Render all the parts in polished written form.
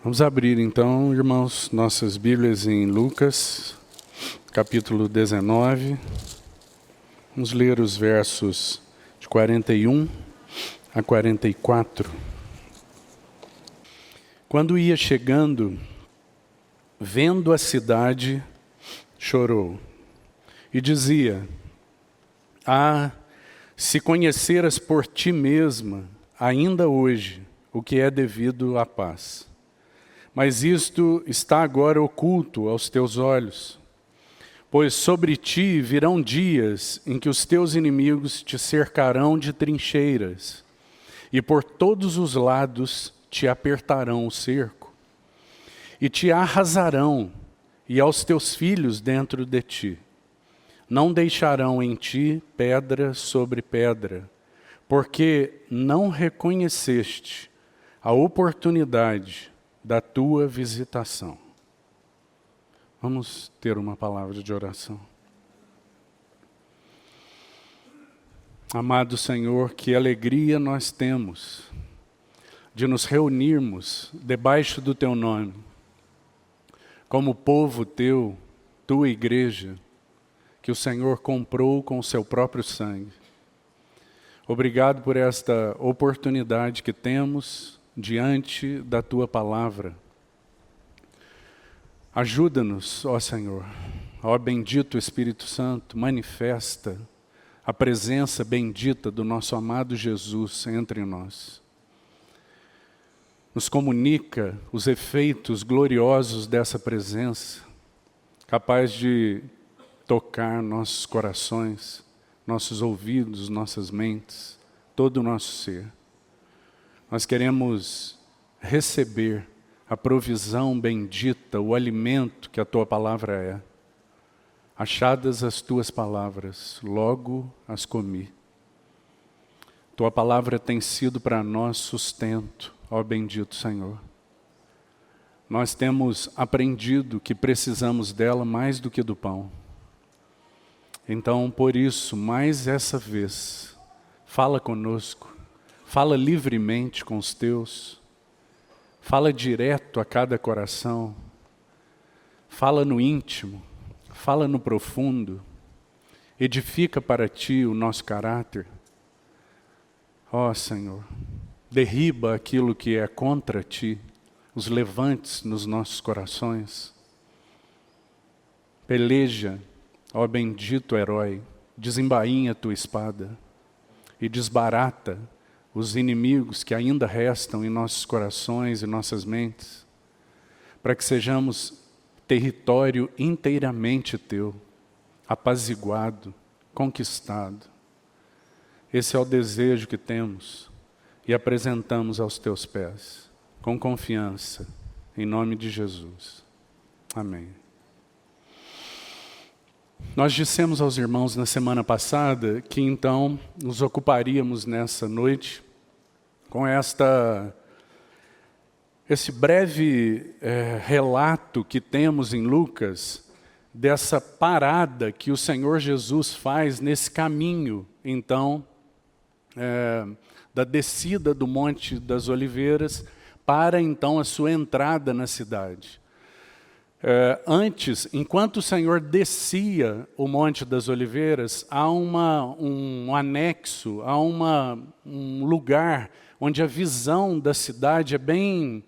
Vamos abrir então, irmãos, nossas Bíblias em Lucas, capítulo 19. Vamos ler os versos de 41 a 44. Quando ia chegando, vendo a cidade, chorou e dizia: Ah, se conheceras por ti mesma, ainda hoje, o que é devido à paz. Mas isto está agora oculto aos teus olhos. Pois sobre ti virão dias em que os teus inimigos te cercarão de trincheiras, e por todos os lados te apertarão o cerco, e te arrasarão, e aos teus filhos dentro de ti. Não deixarão em ti pedra sobre pedra, porque não reconheceste a oportunidade da tua visitação. Vamos ter uma palavra de oração. Amado Senhor, que alegria nós temos de nos reunirmos debaixo do teu nome, como povo teu, tua igreja, que o Senhor comprou com o seu próprio sangue. Obrigado por esta oportunidade que temos diante da tua palavra. Ajuda-nos, ó Senhor, ó bendito Espírito Santo, manifesta a presença bendita do nosso amado Jesus entre nós. Nos comunica os efeitos gloriosos dessa presença, capaz de tocar nossos corações, nossos ouvidos, nossas mentes, todo o nosso ser. Nós queremos receber a provisão bendita, o alimento que a tua palavra é. Achadas as tuas palavras, logo as comi. Tua palavra tem sido para nós sustento, ó bendito Senhor. Nós temos aprendido que precisamos dela mais do que do pão. Então, por isso, mais essa vez, fala conosco, fala livremente com os teus, fala direto a cada coração, fala no íntimo, fala no profundo, edifica para ti o nosso caráter. Ó Senhor, derriba aquilo que é contra ti, os levantes nos nossos corações. Peleja, ó bendito herói, desembainha a tua espada e desbarata os inimigos que ainda restam em nossos corações e nossas mentes, para que sejamos território inteiramente teu, apaziguado, conquistado. Esse é o desejo que temos e apresentamos aos teus pés, com confiança, em nome de Jesus. Amém. Nós dissemos aos irmãos na semana passada que então nos ocuparíamos nessa noite com esse breve relato que temos em Lucas, dessa parada que o Senhor Jesus faz nesse caminho, então, da descida do Monte das Oliveiras para então a sua entrada na cidade. Antes, enquanto o Senhor descia o Monte das Oliveiras, há um anexo, há um lugar onde a visão da cidade é bem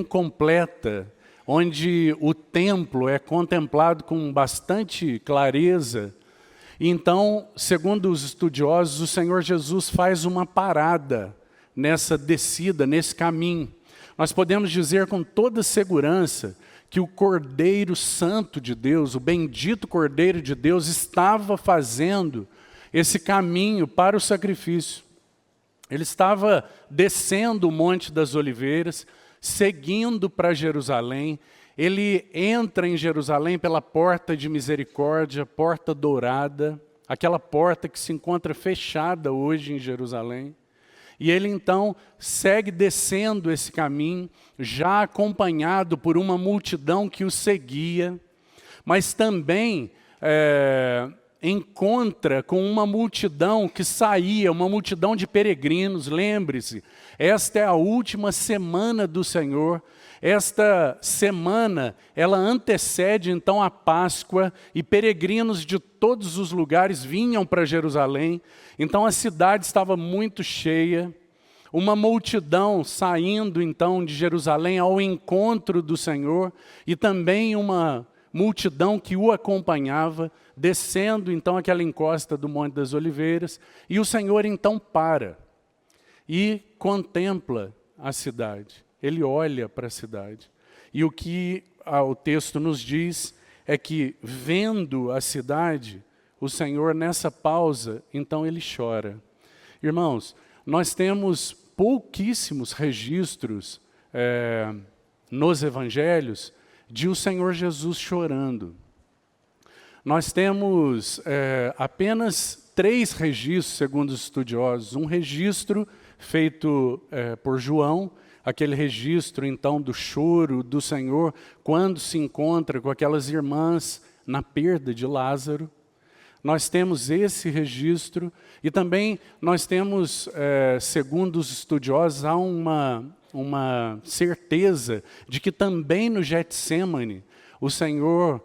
completa, onde o templo é contemplado com bastante clareza. Então, segundo os estudiosos, o Senhor Jesus faz uma parada nessa descida, nesse caminho. Nós podemos dizer com toda segurança que o Cordeiro Santo de Deus, o bendito Cordeiro de Deus, estava fazendo esse caminho para o sacrifício. Ele estava descendo o Monte das Oliveiras, seguindo para Jerusalém. Ele entra em Jerusalém pela porta de misericórdia, porta dourada, aquela porta que se encontra fechada hoje em Jerusalém. E ele então segue descendo esse caminho, já acompanhado por uma multidão que o seguia, mas também encontra com uma multidão que saía, uma multidão de peregrinos. Lembre-se, esta é a última semana do Senhor, Esta semana, ela antecede então a Páscoa e peregrinos de todos os lugares vinham para Jerusalém. Então a cidade estava muito cheia. Uma multidão saindo então de Jerusalém ao encontro do Senhor e também uma multidão que o acompanhava, descendo então aquela encosta do Monte das Oliveiras. E o Senhor então para e contempla a cidade. Ele olha para a cidade. E o que o texto nos diz é que, vendo a cidade, o Senhor nessa pausa, então ele chora. Irmãos, nós temos pouquíssimos registros nos evangelhos de o Senhor Jesus chorando. Nós temos apenas 3 registros, segundo os estudiosos. Um registro feito por João, aquele registro então do choro do Senhor quando se encontra com aquelas irmãs na perda de Lázaro. Nós temos esse registro e também nós temos, segundo os estudiosos, há uma certeza de que também no Getsêmani o Senhor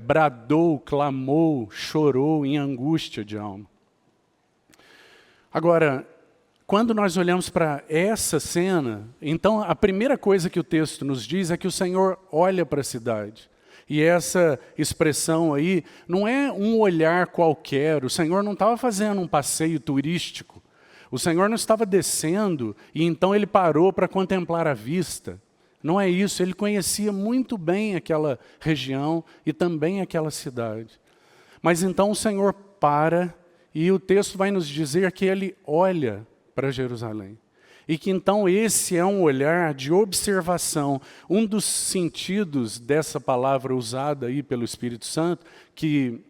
bradou, clamou, chorou em angústia de alma. Agora, quando nós olhamos para essa cena, então a primeira coisa que o texto nos diz é que o Senhor olha para a cidade. E essa expressão aí não é um olhar qualquer, o Senhor não estava fazendo um passeio turístico, o Senhor não estava descendo e então ele parou para contemplar a vista. Não é isso, ele conhecia muito bem aquela região e também aquela cidade. Mas então o Senhor para e o texto vai nos dizer que ele olha para Jerusalém. E que então esse é um olhar de observação. Um dos sentidos dessa palavra usada aí pelo Espírito Santo, que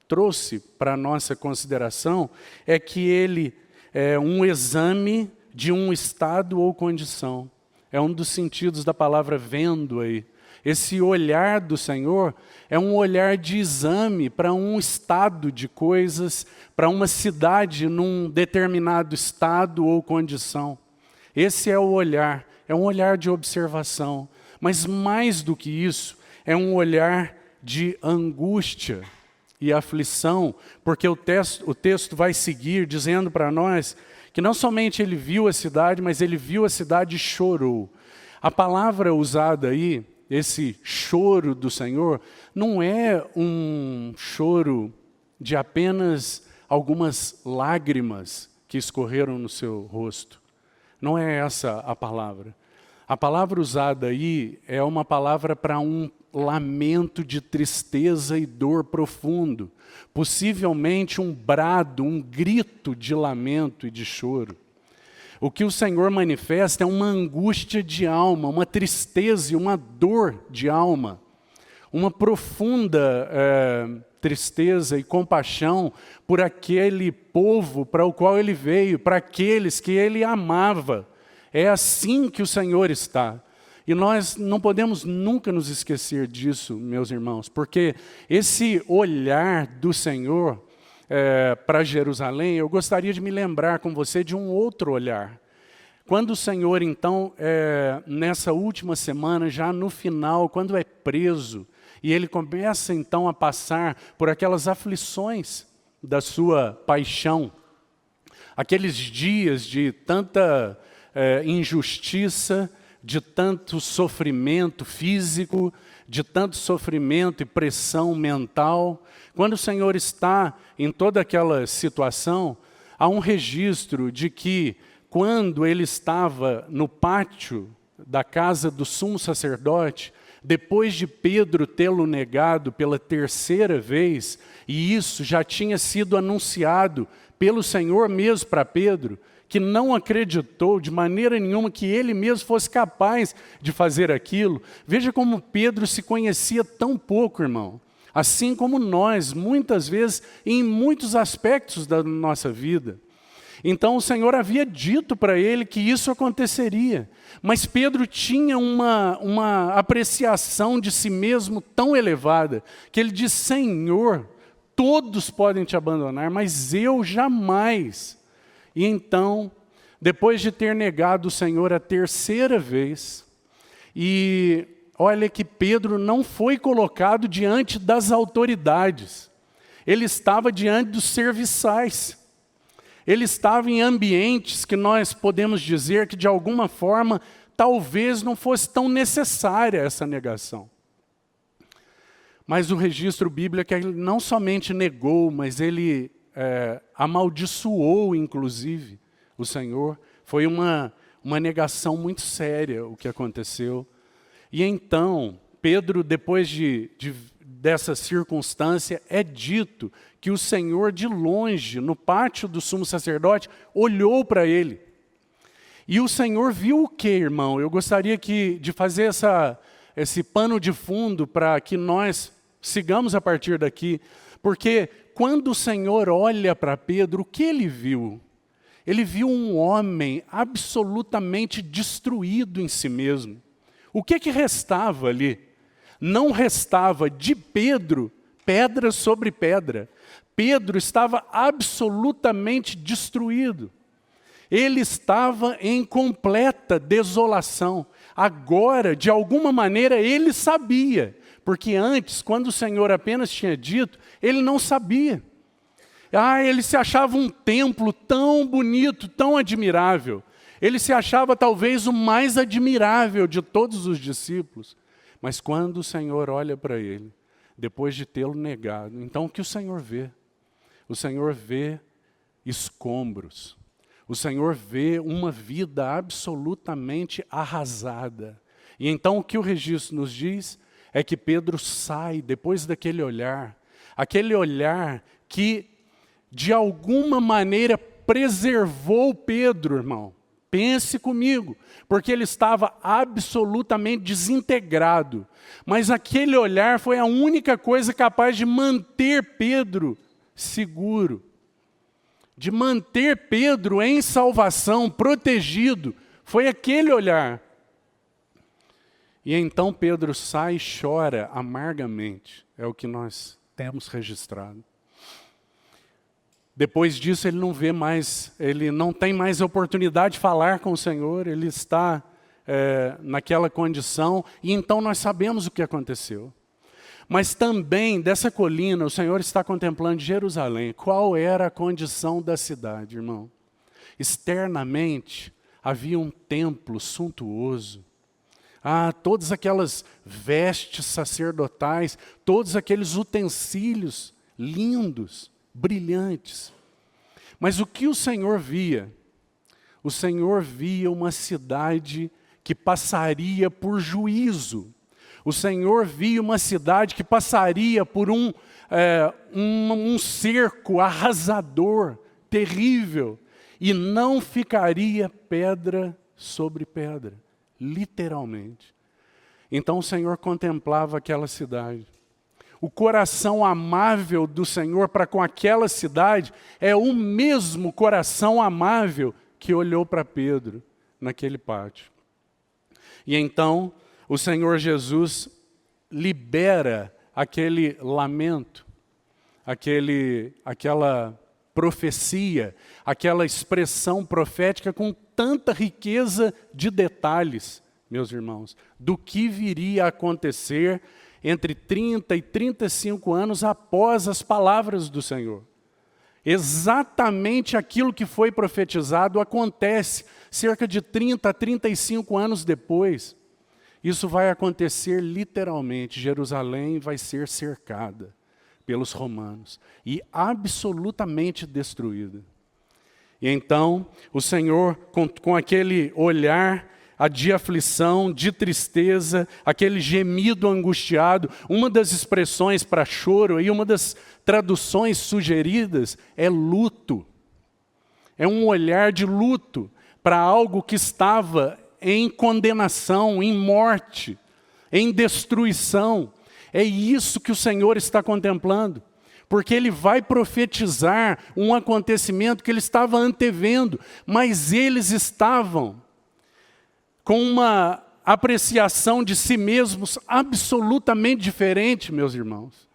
trouxe para a nossa consideração, é que ele é um exame de um estado ou condição. É um dos sentidos da palavra vendo aí. Esse olhar do Senhor é um olhar de exame para um estado de coisas, para uma cidade num determinado estado ou condição. Esse é o olhar, é um olhar de observação. Mas mais do que isso, é um olhar de angústia e aflição, porque o texto vai seguir dizendo para nós que não somente ele viu a cidade, mas ele viu a cidade e chorou. A palavra usada aí, esse choro do Senhor, não é um choro de apenas algumas lágrimas que escorreram no seu rosto. Não é essa a palavra. A palavra usada aí é uma palavra para um lamento de tristeza e dor profundo. Possivelmente um brado, um grito de lamento e de choro. O que o Senhor manifesta é uma angústia de alma, uma tristeza e uma dor de alma. Uma profunda tristeza e compaixão por aquele povo para o qual ele veio, para aqueles que ele amava. É assim que o Senhor está. E nós não podemos nunca nos esquecer disso, meus irmãos, porque esse olhar do Senhor para Jerusalém, eu gostaria de me lembrar com você de um outro olhar. Quando o Senhor, então, nessa última semana, já no final, quando é preso, e ele começa, então, a passar por aquelas aflições da sua paixão, aqueles dias de tanta injustiça, de tanto sofrimento físico, de tanto sofrimento e pressão mental. Quando o Senhor está em toda aquela situação, há um registro de que, quando ele estava no pátio da casa do sumo sacerdote, depois de Pedro tê-lo negado pela 3ª vez, e isso já tinha sido anunciado pelo Senhor mesmo para Pedro, que não acreditou de maneira nenhuma que ele mesmo fosse capaz de fazer aquilo. Veja como Pedro se conhecia tão pouco, irmão. Assim como nós, muitas vezes, em muitos aspectos da nossa vida. Então o Senhor havia dito para ele que isso aconteceria. Mas Pedro tinha uma apreciação de si mesmo tão elevada, que ele diz: Senhor, todos podem te abandonar, mas eu jamais. E então, depois de ter negado o Senhor a 3ª vez, E olha que Pedro não foi colocado diante das autoridades. Ele estava diante dos serviçais. Ele estava em ambientes que nós podemos dizer que, de alguma forma, talvez não fosse tão necessária essa negação. Mas o registro bíblico é que ele não somente negou, mas ele amaldiçoou, inclusive, o Senhor. Foi uma negação muito séria o que aconteceu. E então, Pedro, depois dessa circunstância, é dito que o Senhor, de longe, no pátio do sumo sacerdote, olhou para ele. E o Senhor viu o quê, irmão? Eu gostaria de fazer esse pano de fundo para que nós sigamos a partir daqui. Porque quando o Senhor olha para Pedro, o que ele viu? Ele viu um homem absolutamente destruído em si mesmo. O que restava ali? Não restava de Pedro pedra sobre pedra. Pedro estava absolutamente destruído. Ele estava em completa desolação. Agora, de alguma maneira, ele sabia. Porque antes, quando o Senhor apenas tinha dito, ele não sabia. Ele se achava um templo tão bonito, tão admirável. Ele se achava talvez o mais admirável de todos os discípulos. Mas quando o Senhor olha para ele, depois de tê-lo negado, então o que o Senhor vê? O Senhor vê escombros. O Senhor vê uma vida absolutamente arrasada. E então o que o registro nos diz é que Pedro sai depois daquele olhar, aquele olhar que de alguma maneira preservou Pedro, irmão. Pense comigo, porque ele estava absolutamente desintegrado. Mas aquele olhar foi a única coisa capaz de manter Pedro seguro, de manter Pedro em salvação, protegido. Foi aquele olhar. E então Pedro sai e chora amargamente. É o que nós temos registrado. Depois disso ele não tem mais oportunidade de falar com o Senhor, ele está naquela condição, e então nós sabemos o que aconteceu. Mas também dessa colina o Senhor está contemplando Jerusalém. Qual era a condição da cidade, irmão? Externamente havia um templo suntuoso. Todas aquelas vestes sacerdotais, todos aqueles utensílios lindos, brilhantes. Mas o que o Senhor via? O Senhor via uma cidade que passaria por juízo. O Senhor via uma cidade que passaria por um cerco arrasador, terrível, e não ficaria pedra sobre pedra, literalmente. Então o Senhor contemplava aquela cidade. O coração amável do Senhor para com aquela cidade é o mesmo coração amável que olhou para Pedro naquele pátio. E então o Senhor Jesus libera aquele lamento, aquela profecia, aquela expressão profética com tanta riqueza de detalhes, meus irmãos, do que viria a acontecer entre 30 e 35 anos após as palavras do Senhor. Exatamente aquilo que foi profetizado acontece cerca de 30 a 35 anos depois. Isso vai acontecer literalmente. Jerusalém vai ser cercada pelos romanos e absolutamente destruída. E então o Senhor, com aquele olhar de aflição, de tristeza, aquele gemido angustiado, uma das expressões para choro e uma das traduções sugeridas é luto. É um olhar de luto para algo que estava em condenação, em morte, em destruição. É isso que o Senhor está contemplando, porque Ele vai profetizar um acontecimento que Ele estava antevendo, mas eles estavam com uma apreciação de si mesmos absolutamente diferente, meus irmãos.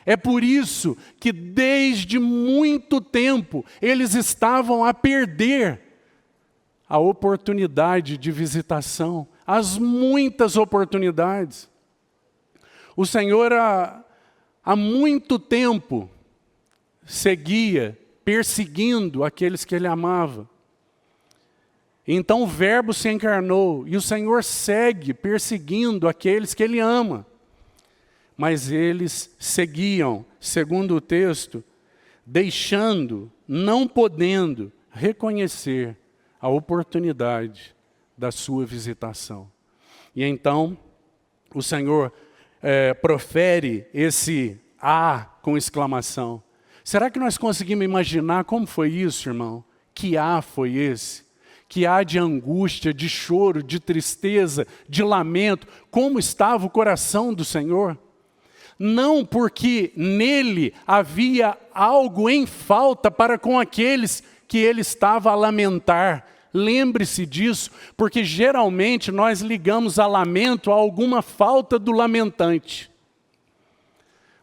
É por isso que desde muito tempo eles estavam a perder a oportunidade de visitação, as muitas oportunidades. O Senhor há muito tempo seguia, perseguindo aqueles que Ele amava. Então o Verbo se encarnou e o Senhor segue perseguindo aqueles que Ele ama. Mas eles seguiam, segundo o texto, deixando, não podendo reconhecer a oportunidade da sua visitação. E então o Senhor profere esse com exclamação. Será que nós conseguimos imaginar como foi isso, irmão? Que foi esse? Que de angústia, de choro, de tristeza, de lamento. Como estava o coração do Senhor? Não porque nele havia algo em falta para com aqueles que ele estava a lamentar. Lembre-se disso, porque geralmente nós ligamos a lamento a alguma falta do lamentante.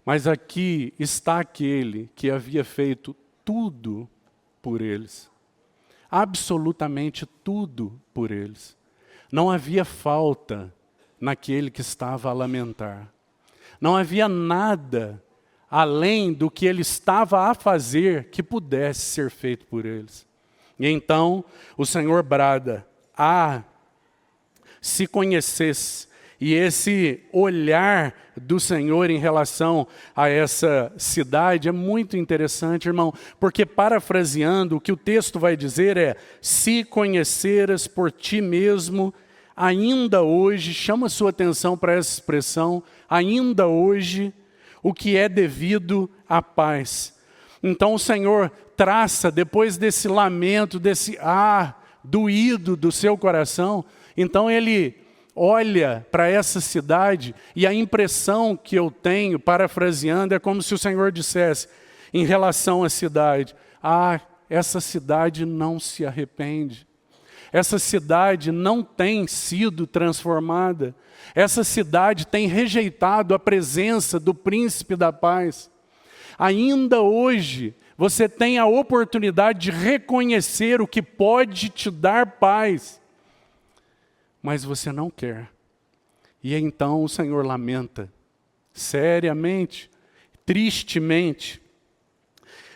Mas aqui está aquele que havia feito tudo por eles. Absolutamente tudo por eles. Não havia falta naquele que estava a lamentar. Não havia nada além do que ele estava a fazer que pudesse ser feito por eles. E então o Senhor brada, se conhecesse. E esse olhar do Senhor em relação a essa cidade é muito interessante, irmão, porque parafraseando, o que o texto vai dizer é: se conheceras por ti mesmo, ainda hoje, chama sua atenção para essa expressão, ainda hoje, o que é devido à paz. Então o Senhor traça, depois desse lamento, desse doído do seu coração, então Ele olha para essa cidade e a impressão que eu tenho, parafraseando, é como se o Senhor dissesse, em relação à cidade, essa cidade não se arrepende. Essa cidade não tem sido transformada. Essa cidade tem rejeitado a presença do Príncipe da Paz. Ainda hoje, você tem a oportunidade de reconhecer o que pode te dar paz. Mas você não quer. E então o Senhor lamenta, seriamente, tristemente.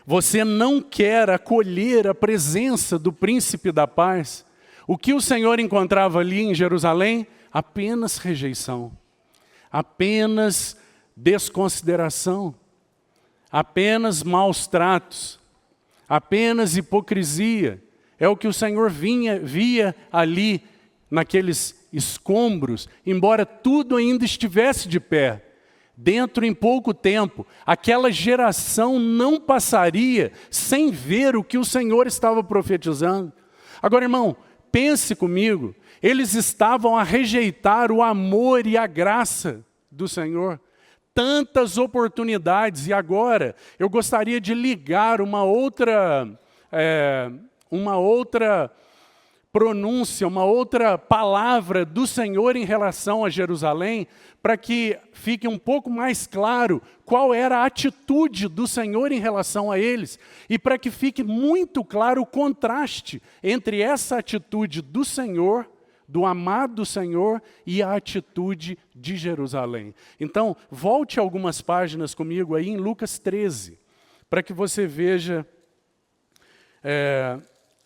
Você não quer acolher a presença do Príncipe da Paz. O que o Senhor encontrava ali em Jerusalém? Apenas rejeição, apenas desconsideração, apenas maus tratos, apenas hipocrisia. É o que o Senhor via ali naqueles escombros, embora tudo ainda estivesse de pé. Dentro em pouco tempo, aquela geração não passaria sem ver o que o Senhor estava profetizando. Agora, irmão, pense comigo, eles estavam a rejeitar o amor e a graça do Senhor. Tantas oportunidades, e agora eu gostaria de ligar uma outra pronúncia, uma outra palavra do Senhor em relação a Jerusalém, para que fique um pouco mais claro qual era a atitude do Senhor em relação a eles, e para que fique muito claro o contraste entre essa atitude do Senhor, do amado Senhor, e a atitude de Jerusalém. Então, volte algumas páginas comigo aí em Lucas 13, para que você veja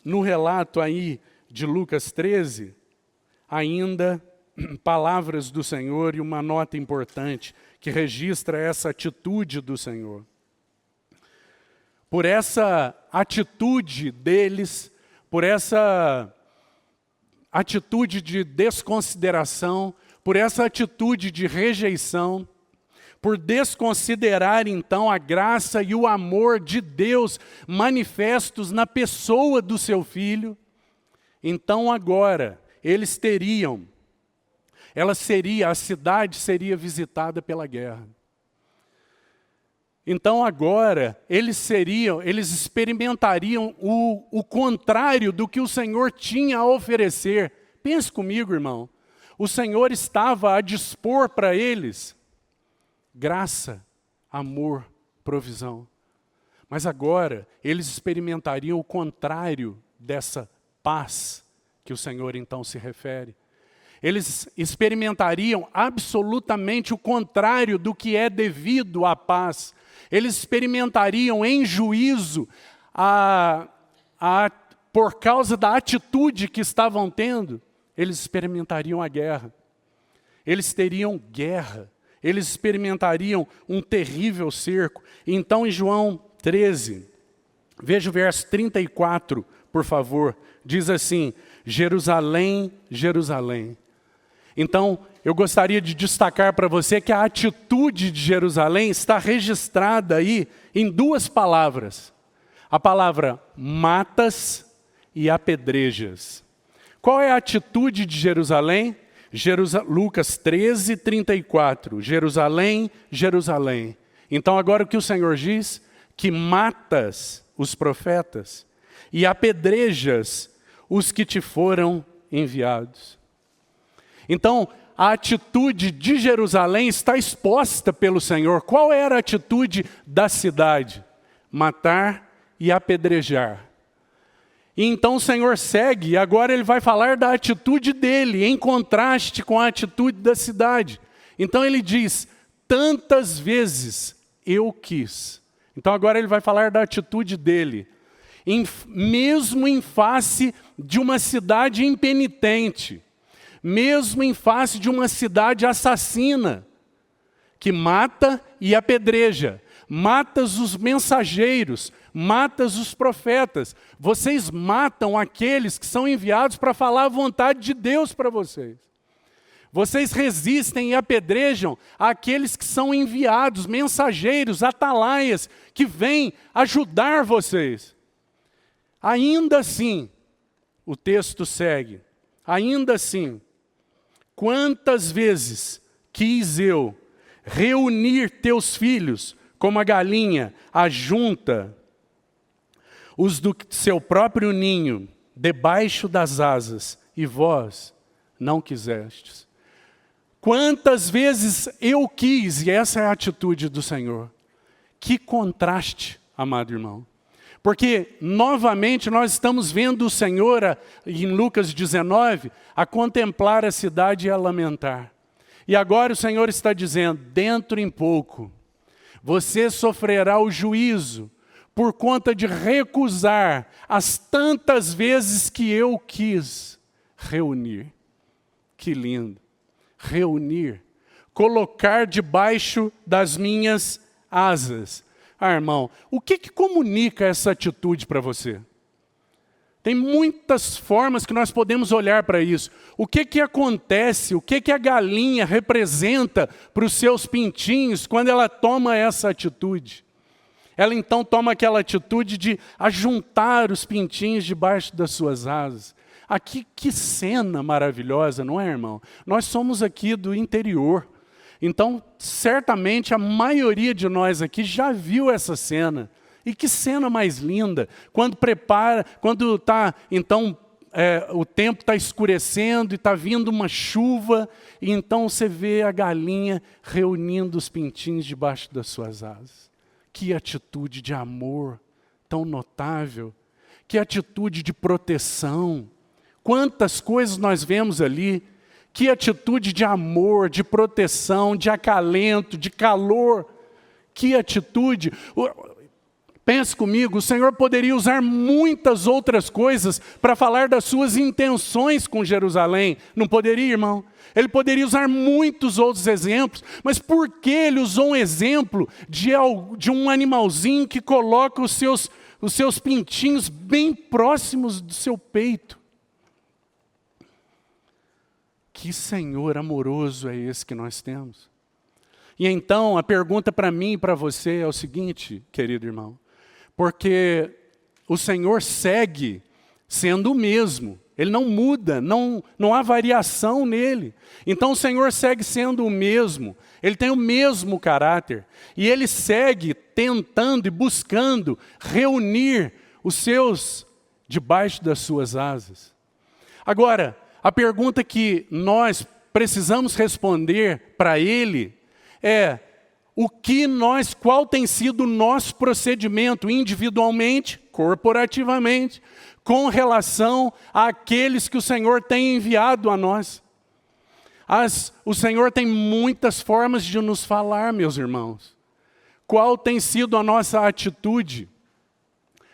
no relato aí de Lucas 13, ainda palavras do Senhor e uma nota importante que registra essa atitude do Senhor. Por essa atitude deles, por essa atitude de desconsideração, por essa atitude de rejeição, por desconsiderar então a graça e o amor de Deus manifestos na pessoa do seu Filho, então agora a cidade seria visitada pela guerra. Então agora eles experimentariam o contrário do que o Senhor tinha a oferecer. Pense comigo, irmão. O Senhor estava a dispor para eles graça, amor, provisão. Mas agora eles experimentariam o contrário dessa paz que o Senhor então se refere. Eles experimentariam absolutamente o contrário do que é devido à paz. Eles experimentariam em juízo por causa da atitude que estavam tendo, eles experimentariam a guerra. Eles teriam guerra. Eles experimentariam um terrível cerco. Então, em João 13, veja o verso 34, por favor. Diz assim: Jerusalém, Jerusalém. Então, eu gostaria de destacar para você que a atitude de Jerusalém está registrada aí em duas palavras. A palavra matas e apedrejas. Qual é a atitude de Jerusalém? Lucas 13, 34. Jerusalém, Jerusalém. Então agora o que o Senhor diz? Que matas os profetas e apedrejas os que te foram enviados. Então, a atitude de Jerusalém está exposta pelo Senhor. Qual era a atitude da cidade? Matar e apedrejar. E então o Senhor segue, e agora ele vai falar da atitude dele, em contraste com a atitude da cidade. Então ele diz: tantas vezes eu quis. Então agora ele vai falar da atitude dele. Mesmo em face de uma cidade impenitente, mesmo em face de uma cidade assassina, que mata e apedreja, matas os mensageiros, matas os profetas. Vocês matam aqueles que são enviados para falar a vontade de Deus para vocês. Vocês resistem e apedrejam aqueles que são enviados, mensageiros, atalaias, que vêm ajudar vocês. Ainda assim, o texto segue, ainda assim, quantas vezes quis eu reunir teus filhos como a galinha ajunta os do seu próprio ninho debaixo das asas, e vós não quisestes. Quantas vezes eu quis, e essa é a atitude do Senhor. Que contraste, amado irmão. Porque, novamente, nós estamos vendo o Senhor, em Lucas 19, a contemplar a cidade e a lamentar. E agora o Senhor está dizendo: dentro em pouco, você sofrerá o juízo por conta de recusar as tantas vezes que eu quis reunir. Que lindo! Reunir, colocar debaixo das minhas asas. Ah, irmão, o que comunica essa atitude para você? Tem muitas formas que nós podemos olhar para isso. O que acontece, o que a galinha representa para os seus pintinhos quando ela toma essa atitude? Ela então toma aquela atitude de ajuntar os pintinhos debaixo das suas asas. Aqui, que cena maravilhosa, não é, irmão? Nós somos aqui do interior. Então, certamente, a maioria de nós aqui já viu essa cena. E que cena mais linda, quando está, então, o tempo está escurecendo e está vindo uma chuva, e então você vê a galinha reunindo os pintinhos debaixo das suas asas. Que atitude de amor tão notável, que atitude de proteção. Quantas coisas nós vemos ali, que atitude de amor, de proteção, de acalento, de calor. Que atitude. Pense comigo, o Senhor poderia usar muitas outras coisas para falar das suas intenções com Jerusalém. Não poderia, irmão? Ele poderia usar muitos outros exemplos, mas por que ele usou um exemplo de um animalzinho que coloca os seus pintinhos bem próximos do seu peito? Que Senhor amoroso é esse que nós temos? E então a pergunta para mim e para você é o seguinte, querido irmão. Porque o Senhor segue sendo o mesmo. Ele não muda, não há variação nele. Então o Senhor segue sendo o mesmo. Ele tem o mesmo caráter. E ele segue tentando e buscando reunir os seus debaixo das suas asas. Agora, a pergunta que nós precisamos responder para ele é: qual tem sido o nosso procedimento individualmente, corporativamente, com relação àqueles que o Senhor tem enviado a nós? O Senhor tem muitas formas de nos falar, meus irmãos. Qual tem sido a nossa atitude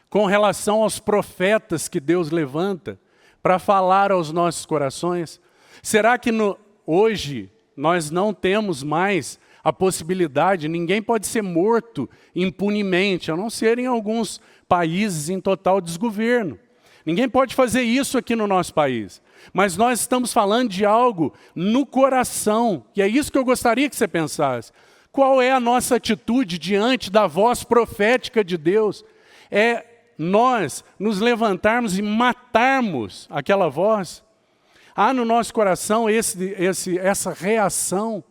com relação aos profetas que Deus levanta para falar aos nossos corações? Será que hoje nós não temos mais a possibilidade, ninguém pode ser morto impunemente, a não ser em alguns países em total desgoverno. Ninguém pode fazer isso aqui no nosso país. Mas nós estamos falando de algo no coração, e é isso que eu gostaria que você pensasse. Qual é a nossa atitude diante da voz profética de Deus? É nós nos levantarmos e matarmos aquela voz? Há no nosso coração essa reação?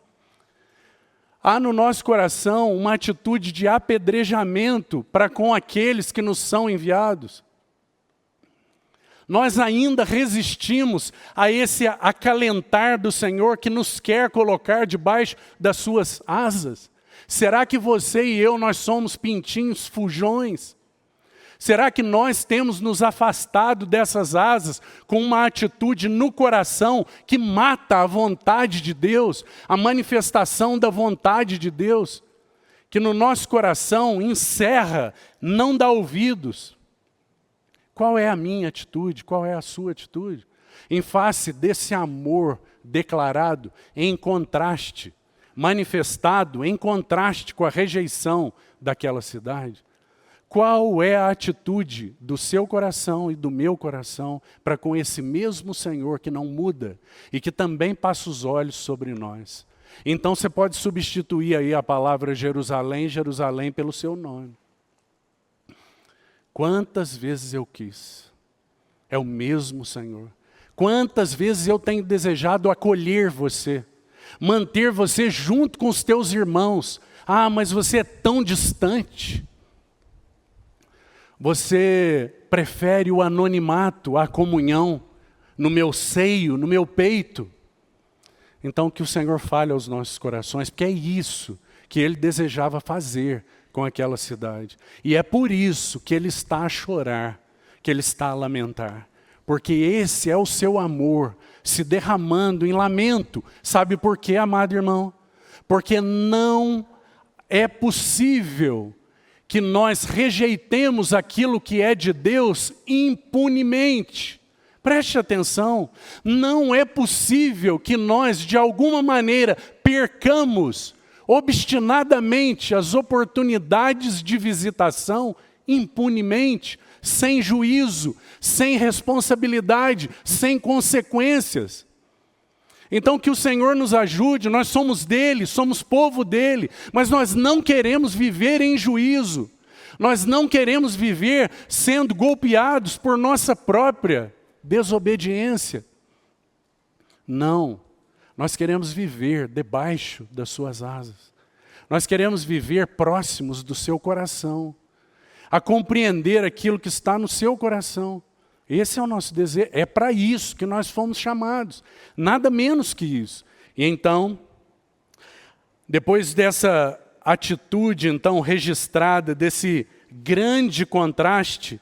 Há no nosso coração uma atitude de apedrejamento para com aqueles que nos são enviados? Nós ainda resistimos a esse acalentar do Senhor que nos quer colocar debaixo das suas asas? Será que você e eu, nós somos pintinhos fujões? Será que nós temos nos afastado dessas asas com uma atitude no coração que mata a vontade de Deus, a manifestação da vontade de Deus, que no nosso coração encerra, não dá ouvidos? Qual é a minha atitude? Qual é a sua atitude? Em face desse amor declarado em contraste, manifestado em contraste com a rejeição daquela cidade. Qual é a atitude do seu coração e do meu coração para com esse mesmo Senhor que não muda e que também passa os olhos sobre nós? Então você pode substituir aí a palavra Jerusalém, Jerusalém pelo seu nome. Quantas vezes eu quis, é o mesmo Senhor. Quantas vezes eu tenho desejado acolher você, manter você junto com os teus irmãos. Ah, mas você é tão distante. Você prefere o anonimato à comunhão no meu seio, no meu peito. Então que o Senhor fale aos nossos corações, porque é isso que Ele desejava fazer com aquela cidade. E é por isso que Ele está a chorar, que Ele está a lamentar. Porque esse é o seu amor se derramando em lamento. Sabe por quê, amado irmão? Porque não é possível que nós rejeitemos aquilo que é de Deus impunemente. Preste atenção, não é possível que nós, de alguma maneira, percamos obstinadamente as oportunidades de visitação impunemente, sem juízo, sem responsabilidade, sem consequências. Então que o Senhor nos ajude, nós somos dele, somos povo dele, mas nós não queremos viver em juízo, nós não queremos viver sendo golpeados por nossa própria desobediência. Não, nós queremos viver debaixo das suas asas, nós queremos viver próximos do seu coração, a compreender aquilo que está no seu coração. Esse é o nosso desejo, é para isso que nós fomos chamados, nada menos que isso. E então, depois dessa atitude então registrada, desse grande contraste,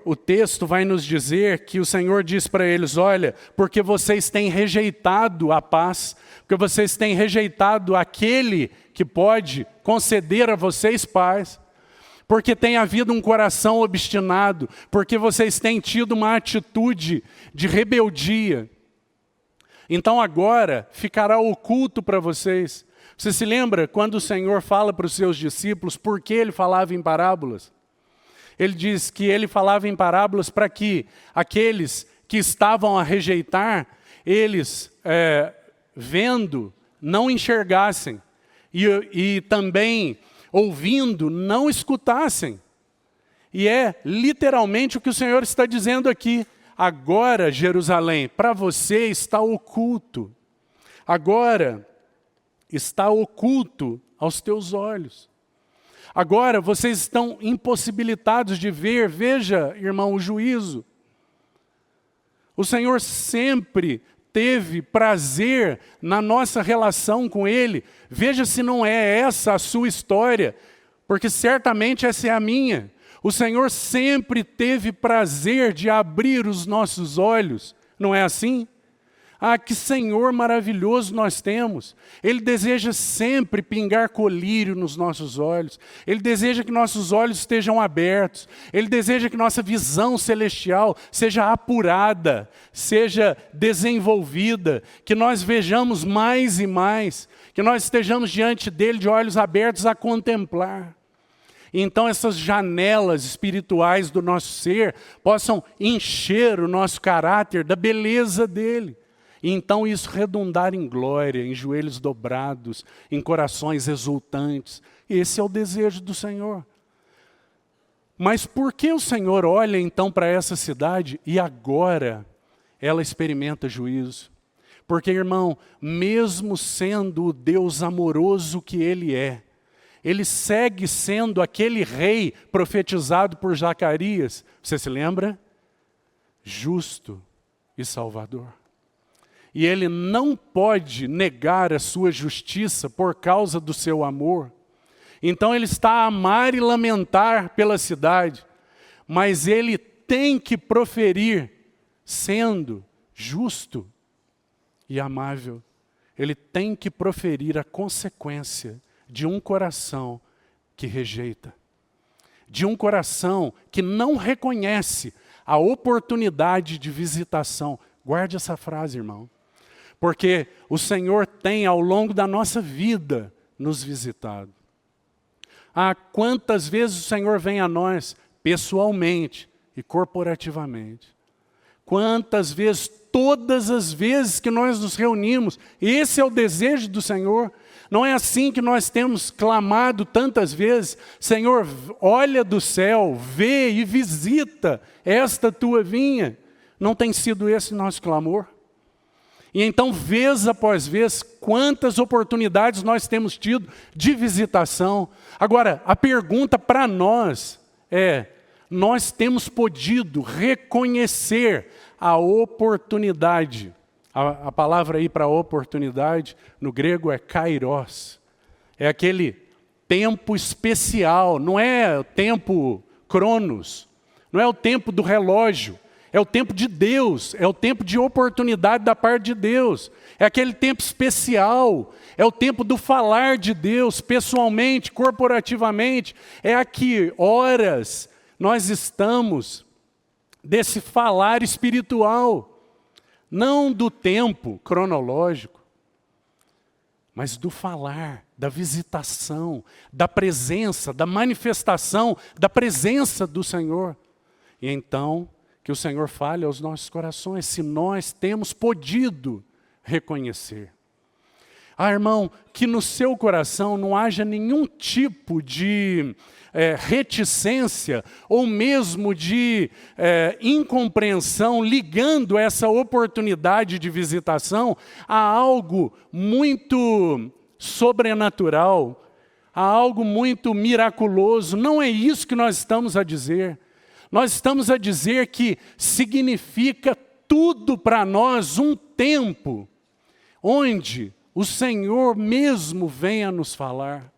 o texto vai nos dizer que o Senhor diz para eles, olha, porque vocês têm rejeitado a paz, porque vocês têm rejeitado aquele que pode conceder a vocês paz, porque tem havido um coração obstinado, porque vocês têm tido uma atitude de rebeldia. Então agora ficará oculto para vocês. Você se lembra quando o Senhor fala para os seus discípulos, por que Ele falava em parábolas? Ele diz que Ele falava em parábolas para que aqueles que estavam a rejeitar, eles vendo, não enxergassem, e também ouvindo, não escutassem. E é literalmente o que o Senhor está dizendo aqui. Agora, Jerusalém, para você está oculto. Agora está oculto aos teus olhos. Agora vocês estão impossibilitados de ver, veja, irmão, o juízo. O Senhor sempre teve prazer na nossa relação com Ele. Veja se não é essa a sua história, porque certamente essa é a minha. O Senhor sempre teve prazer de abrir os nossos olhos, não é assim? Ah, que Senhor maravilhoso nós temos. Ele deseja sempre pingar colírio nos nossos olhos. Ele deseja que nossos olhos estejam abertos. Ele deseja que nossa visão celestial seja apurada, seja desenvolvida, que nós vejamos mais e mais, que nós estejamos diante dele de olhos abertos a contemplar. Então essas janelas espirituais do nosso ser possam encher o nosso caráter da beleza dele. E então isso redundar em glória, em joelhos dobrados, em corações exultantes. Esse é o desejo do Senhor. Mas por que o Senhor olha então para essa cidade e agora ela experimenta juízo? Porque, irmão, mesmo sendo o Deus amoroso que Ele é, Ele segue sendo aquele rei profetizado por Zacarias. Você se lembra? Justo e salvador. E Ele não pode negar a sua justiça por causa do seu amor. Então Ele está a amar e lamentar pela cidade, mas Ele tem que proferir, sendo justo e amável, Ele tem que proferir a consequência de um coração que rejeita, de um coração que não reconhece a oportunidade de visitação. Guarde essa frase, irmão. Porque o Senhor tem, ao longo da nossa vida, nos visitado. Ah, quantas vezes o Senhor vem a nós, pessoalmente e corporativamente. Quantas vezes, todas as vezes que nós nos reunimos, esse é o desejo do Senhor. Não é assim que nós temos clamado tantas vezes: Senhor, olha do céu, vê e visita esta tua vinha. Não tem sido esse nosso clamor? E então, vez após vez, quantas oportunidades nós temos tido de visitação. Agora, a pergunta para nós é: nós temos podido reconhecer a oportunidade? A palavra aí para oportunidade, no grego é kairos. É aquele tempo especial, não é o tempo cronos, não é o tempo do relógio. É o tempo de Deus, é o tempo de oportunidade da parte de Deus. É aquele tempo especial, é o tempo do falar de Deus, pessoalmente, corporativamente. É a que horas nós estamos desse falar espiritual. Não do tempo cronológico, mas do falar, da visitação, da presença, da manifestação, da presença do Senhor. E então, que o Senhor fale aos nossos corações, se nós temos podido reconhecer. Ah, irmão, que no seu coração não haja nenhum tipo de reticência ou mesmo de incompreensão ligando essa oportunidade de visitação a algo muito sobrenatural, a algo muito miraculoso. Não é isso que nós estamos a dizer. Nós estamos a dizer que significa tudo para nós um tempo onde o Senhor mesmo venha nos falar,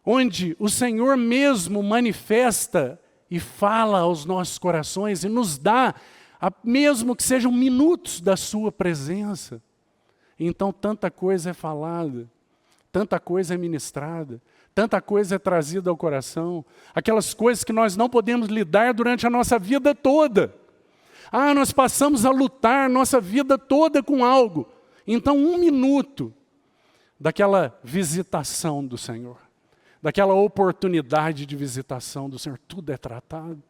onde o Senhor mesmo manifesta e fala aos nossos corações e nos dá, mesmo que sejam minutos da sua presença. Então tanta coisa é falada, tanta coisa é ministrada, tanta coisa é trazida ao coração, aquelas coisas que nós não podemos lidar durante a nossa vida toda. Ah, nós passamos a lutar nossa vida toda com algo. Então, um minuto daquela visitação do Senhor, daquela oportunidade de visitação do Senhor, tudo é tratado.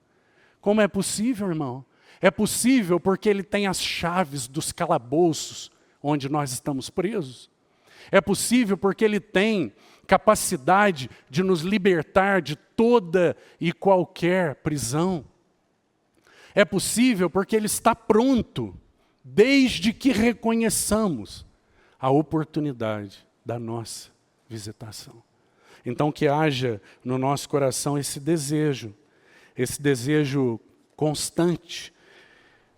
Como é possível, irmão? É possível porque Ele tem as chaves dos calabouços onde nós estamos presos. É possível porque Ele tem capacidade de nos libertar de toda e qualquer prisão. É possível porque Ele está pronto, desde que reconheçamos a oportunidade da nossa visitação. Então que haja no nosso coração esse desejo constante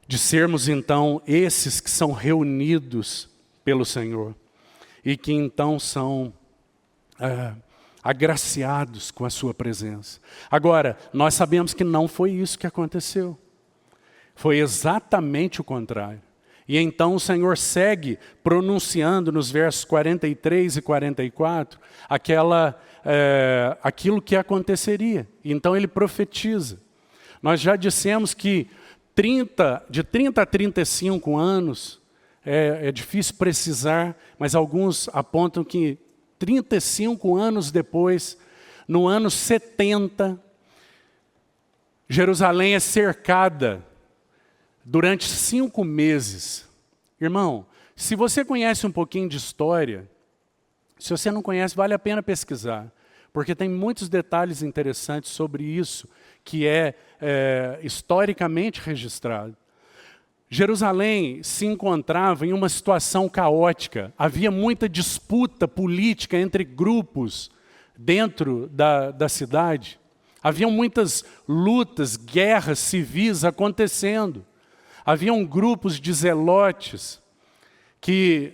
de sermos então esses que são reunidos pelo Senhor e que então são agraciados com a sua presença. Agora, nós sabemos que não foi isso que aconteceu. Foi exatamente o contrário. E então o Senhor segue pronunciando nos versos 43 e 44 aquilo que aconteceria. Então ele profetiza. Nós já dissemos que de 30 a 35 anos, é difícil precisar, mas alguns apontam que 35 anos depois, no ano 70, Jerusalém é cercada durante 5 meses. Irmão, se você conhece um pouquinho de história, se você não conhece, vale a pena pesquisar, porque tem muitos detalhes interessantes sobre isso, que é historicamente registrado. Jerusalém se encontrava em uma situação caótica. Havia muita disputa política entre grupos dentro da cidade. Haviam muitas lutas, guerras civis acontecendo. Haviam grupos de zelotes que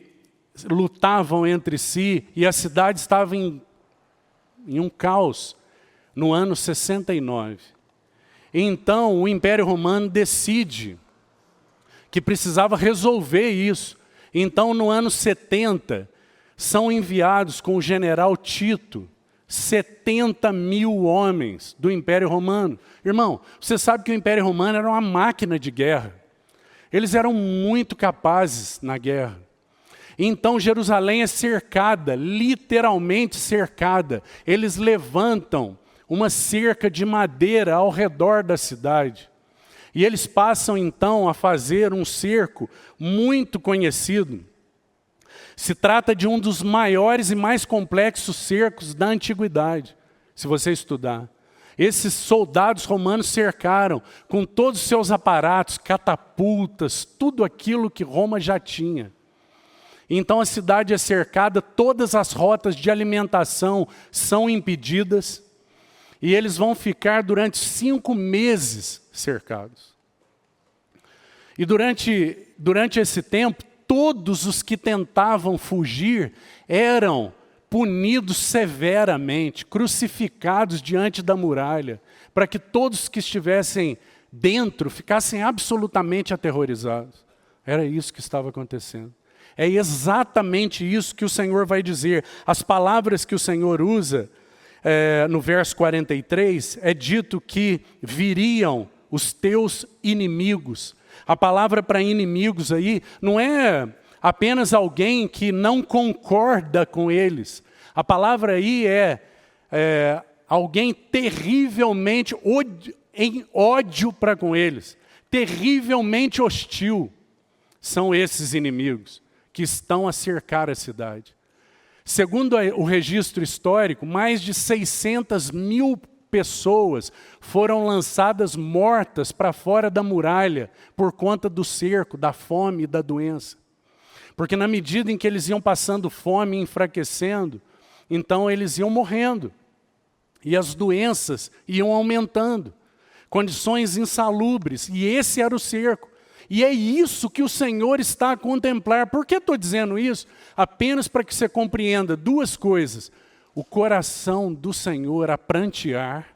lutavam entre si e a cidade estava em um caos no ano 69. Então o Império Romano decide que precisava resolver isso. Então no ano 70 são enviados com o general Tito 70 mil homens do Império Romano. Irmão, você sabe que o Império Romano era uma máquina de guerra. Eles eram muito capazes na guerra. Então Jerusalém é cercada, literalmente cercada. Eles levantam uma cerca de madeira ao redor da cidade. E eles passam então a fazer um cerco muito conhecido. Se trata de um dos maiores e mais complexos cercos da antiguidade, se você estudar. Esses soldados romanos cercaram com todos os seus aparatos, catapultas, tudo aquilo que Roma já tinha. Então a cidade é cercada, todas as rotas de alimentação são impedidas e eles vão ficar durante 5 meses cercados. E durante esse tempo, todos os que tentavam fugir eram punidos severamente, crucificados diante da muralha, para que todos que estivessem dentro ficassem absolutamente aterrorizados. Era isso que estava acontecendo. É exatamente isso que o Senhor vai dizer. As palavras que o Senhor usa no verso 43, é dito que viriam os teus inimigos. A palavra para inimigos aí não é apenas alguém que não concorda com eles. A palavra aí é alguém terrivelmente em ódio para com eles. Terrivelmente hostil. São esses inimigos que estão a cercar a cidade. Segundo o registro histórico, mais de 600 mil pessoas foram lançadas mortas para fora da muralha por conta do cerco, da fome e da doença. Porque na medida em que eles iam passando fome e enfraquecendo, então eles iam morrendo. E as doenças iam aumentando. Condições insalubres. E esse era o cerco. E é isso que o Senhor está a contemplar. Por que estou dizendo isso? Apenas para que você compreenda 2 coisas. O coração do Senhor a prantear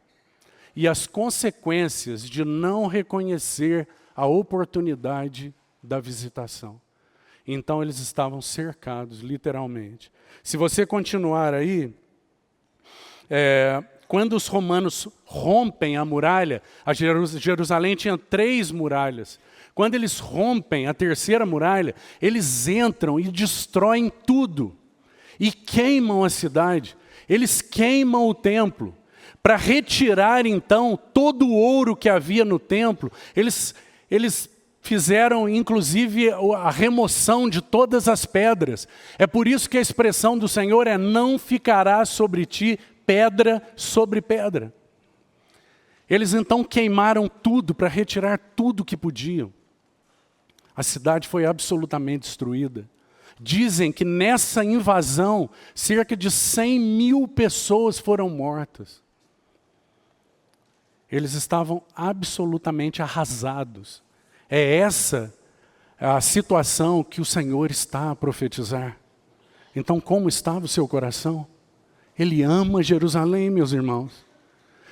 e as consequências de não reconhecer a oportunidade da visitação. Então eles estavam cercados, literalmente. Se você continuar aí, quando os romanos rompem a muralha, a Jerusalém tinha 3 muralhas. Quando eles rompem a 3ª muralha, eles entram e destroem tudo. E queimam a cidade. Eles queimam o templo. Para retirar, então, todo o ouro que havia no templo, eles fizeram, inclusive, a remoção de todas as pedras. É por isso que a expressão do Senhor é: não ficará sobre ti pedra sobre pedra. Eles, então, queimaram tudo para retirar tudo que podiam. A cidade foi absolutamente destruída. Dizem que nessa invasão, cerca de 100 mil pessoas foram mortas. Eles estavam absolutamente arrasados. É essa a situação que o Senhor está a profetizar. Então, como estava o seu coração? Ele ama Jerusalém, meus irmãos.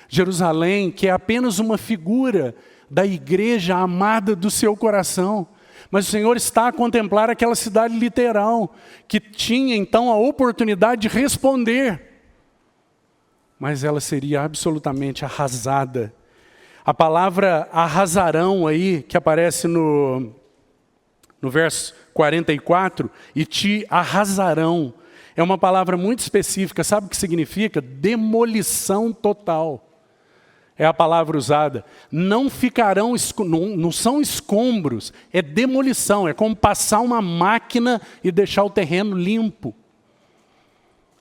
Jerusalém, que é apenas uma figura da igreja amada do seu coração. Mas o Senhor está a contemplar aquela cidade literal, que tinha então a oportunidade de responder. Mas ela seria absolutamente arrasada. A palavra arrasarão aí, que aparece no verso 44, e te arrasarão, é uma palavra muito específica. Sabe o que significa? Demolição total. É a palavra usada. Não ficarão, não são escombros, é demolição. É como passar uma máquina e deixar o terreno limpo.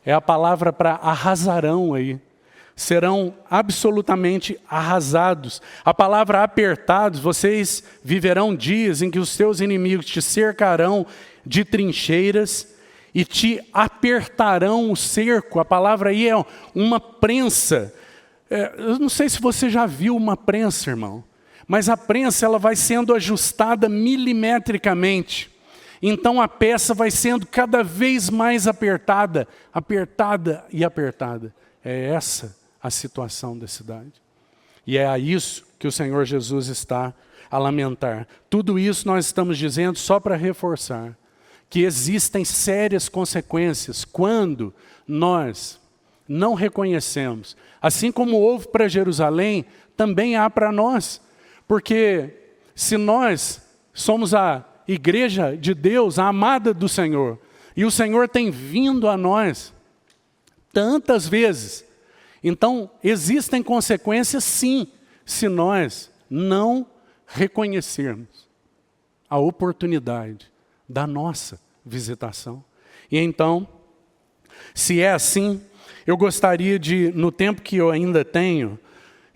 É a palavra para arrasarão aí. Serão absolutamente arrasados. A palavra apertados, vocês viverão dias em que os teus inimigos te cercarão de trincheiras e te apertarão o cerco. A palavra aí é uma prensa. Eu não sei se você já viu uma prensa, irmão, mas a prensa ela vai sendo ajustada milimetricamente. Então a peça vai sendo cada vez mais apertada, apertada e apertada. É essa a situação da cidade. E é a isso que o Senhor Jesus está a lamentar. Tudo isso nós estamos dizendo só para reforçar que existem sérias consequências quando nós não reconhecemos. Assim como houve para Jerusalém, também há para nós. Porque se nós somos a igreja de Deus, a amada do Senhor, e o Senhor tem vindo a nós tantas vezes, então existem consequências sim, se nós não reconhecermos a oportunidade da nossa visitação. E então, se é assim, eu gostaria de, no tempo que eu ainda tenho,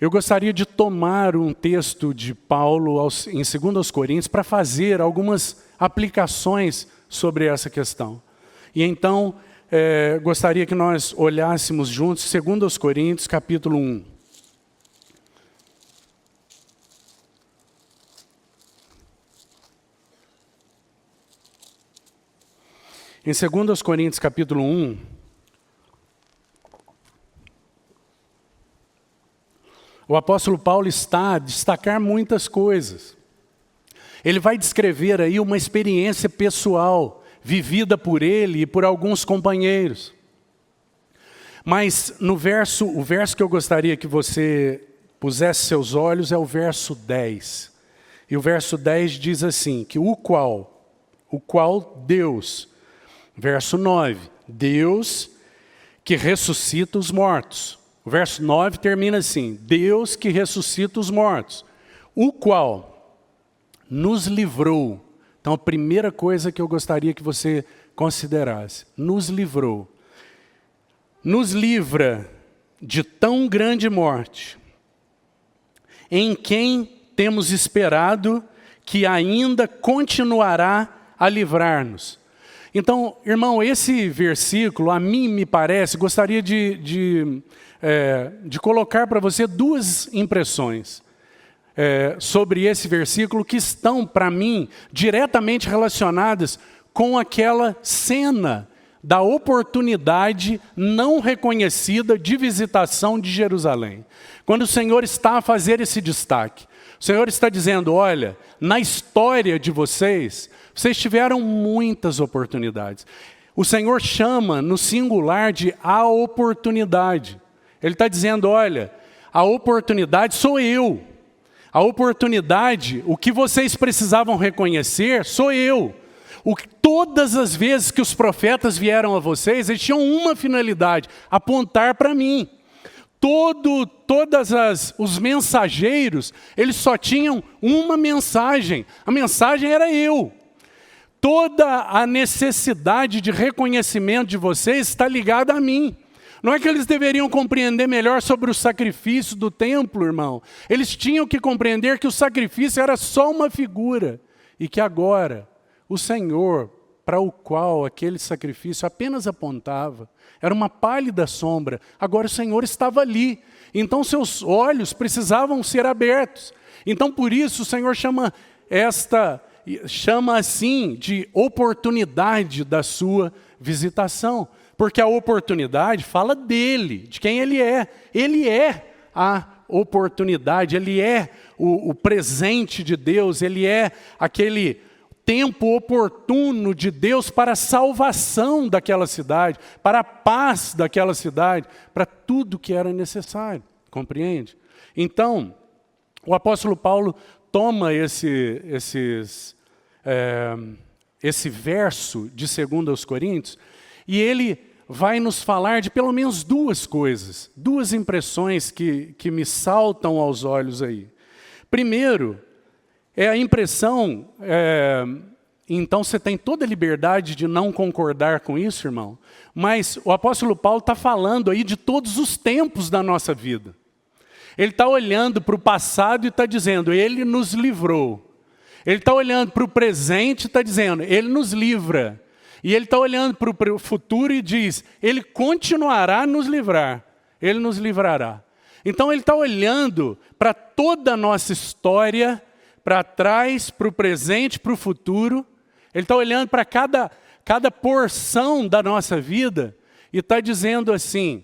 eu gostaria de tomar um texto de Paulo em 2 Coríntios para fazer algumas aplicações sobre essa questão. E então, gostaria que nós olhássemos juntos 2 Coríntios, capítulo 1. Em 2 Coríntios, capítulo 1, o apóstolo Paulo está a destacar muitas coisas. Ele vai descrever aí uma experiência pessoal, vivida por ele e por alguns companheiros. Mas o verso que eu gostaria que você pusesse seus olhos é o verso 10. E o verso 10 diz assim, que o qual Deus, verso 9, Deus que ressuscita os mortos. O verso 9 termina assim, Deus que ressuscita os mortos, o qual nos livrou. Então a primeira coisa que eu gostaria que você considerasse, nos livrou. Nos livra de tão grande morte, em quem temos esperado que ainda continuará a livrar-nos. Então, irmão, esse versículo, a mim me parece, gostaria de colocar para você duas impressões sobre esse versículo que estão, para mim, diretamente relacionadas com aquela cena da oportunidade não reconhecida de visitação de Jerusalém. Quando o Senhor está a fazer esse destaque, o Senhor está dizendo, olha, na história de vocês tiveram muitas oportunidades. O Senhor chama no singular de a oportunidade. Ele está dizendo, olha, a oportunidade sou eu. A oportunidade, o que vocês precisavam reconhecer, sou eu. Todas as vezes que os profetas vieram a vocês, eles tinham uma finalidade, apontar para mim. Os mensageiros, eles só tinham uma mensagem. A mensagem era eu. Toda a necessidade de reconhecimento de vocês está ligada a mim. Não é que eles deveriam compreender melhor sobre o sacrifício do templo, irmão. Eles tinham que compreender que o sacrifício era só uma figura. E que agora, o Senhor, para o qual aquele sacrifício apenas apontava, era uma pálida sombra. Agora o Senhor estava ali. Então seus olhos precisavam ser abertos. Então por isso o Senhor chama assim de oportunidade da sua visitação. Porque a oportunidade fala dele, de quem ele é. Ele é a oportunidade, ele é o presente de Deus, ele é aquele tempo oportuno de Deus para a salvação daquela cidade, para a paz daquela cidade, para tudo que era necessário, compreende? Então, o apóstolo Paulo toma esse verso de 2 Coríntios e ele vai nos falar de pelo menos duas coisas, duas impressões que me saltam aos olhos aí. Primeiro, é a impressão, então você tem toda a liberdade de não concordar com isso, irmão, mas o apóstolo Paulo está falando aí de todos os tempos da nossa vida. Ele está olhando para o passado e está dizendo, ele nos livrou. Ele está olhando para o presente e está dizendo, ele nos livra. E ele está olhando para o futuro e diz, ele continuará a nos livrar. Ele nos livrará. Então ele está olhando para toda a nossa história, para trás, para o presente, para o futuro. Ele está olhando para cada porção da nossa vida e está dizendo assim,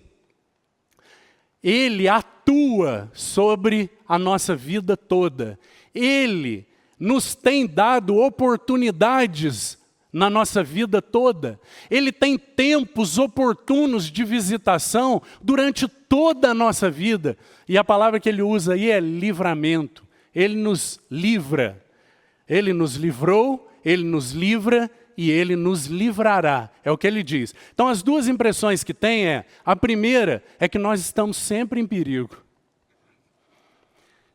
ele atua sobre a nossa vida toda. Ele nos tem dado oportunidades na nossa vida toda. Ele tem tempos oportunos de visitação durante toda a nossa vida. E a palavra que ele usa aí é livramento. Ele nos livra. Ele nos livrou, ele nos livra e ele nos livrará. É o que ele diz. Então as duas impressões que tem a primeira é que nós estamos sempre em perigo.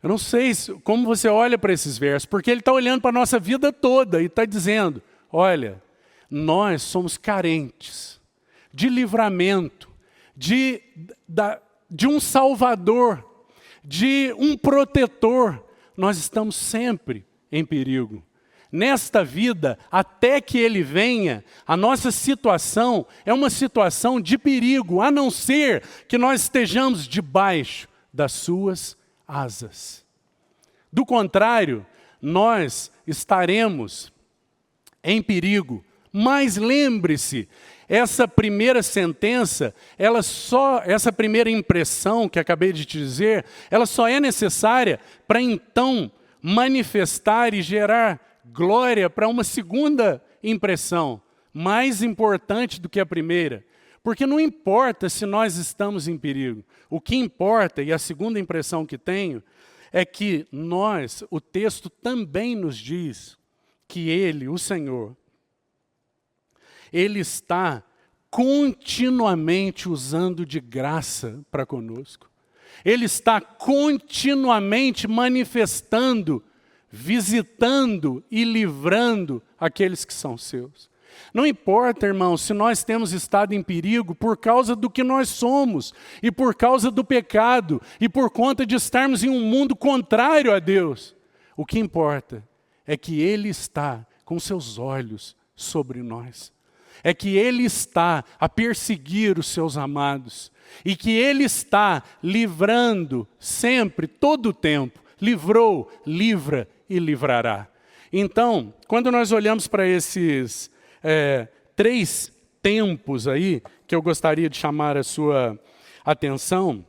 Eu não sei como você olha para esses versos, porque ele está olhando para a nossa vida toda e está dizendo, olha, nós somos carentes de livramento, de um salvador, de um protetor. Nós estamos sempre em perigo. Nesta vida, até que ele venha, a nossa situação é uma situação de perigo, a não ser que nós estejamos debaixo das suas asas. Do contrário, nós estaremos em perigo. Mas lembre-se, essa primeira sentença, essa primeira impressão que acabei de te dizer, ela só é necessária para então manifestar e gerar glória para uma segunda impressão, mais importante do que a primeira. Porque não importa se nós estamos em perigo. O que importa, e a segunda impressão que tenho, é que o texto também nos diz que Ele, o Senhor, Ele está continuamente usando de graça para conosco. Ele está continuamente manifestando, visitando e livrando aqueles que são seus. Não importa, irmãos, se nós temos estado em perigo por causa do que nós somos, e por causa do pecado, e por conta de estarmos em um mundo contrário a Deus. O que importa é que Ele está com seus olhos sobre nós. É que Ele está a perseguir os seus amados. E que Ele está livrando sempre, todo o tempo. Livrou, livra e livrará. Então, quando nós olhamos para esses 3 tempos aí, que eu gostaria de chamar a sua atenção,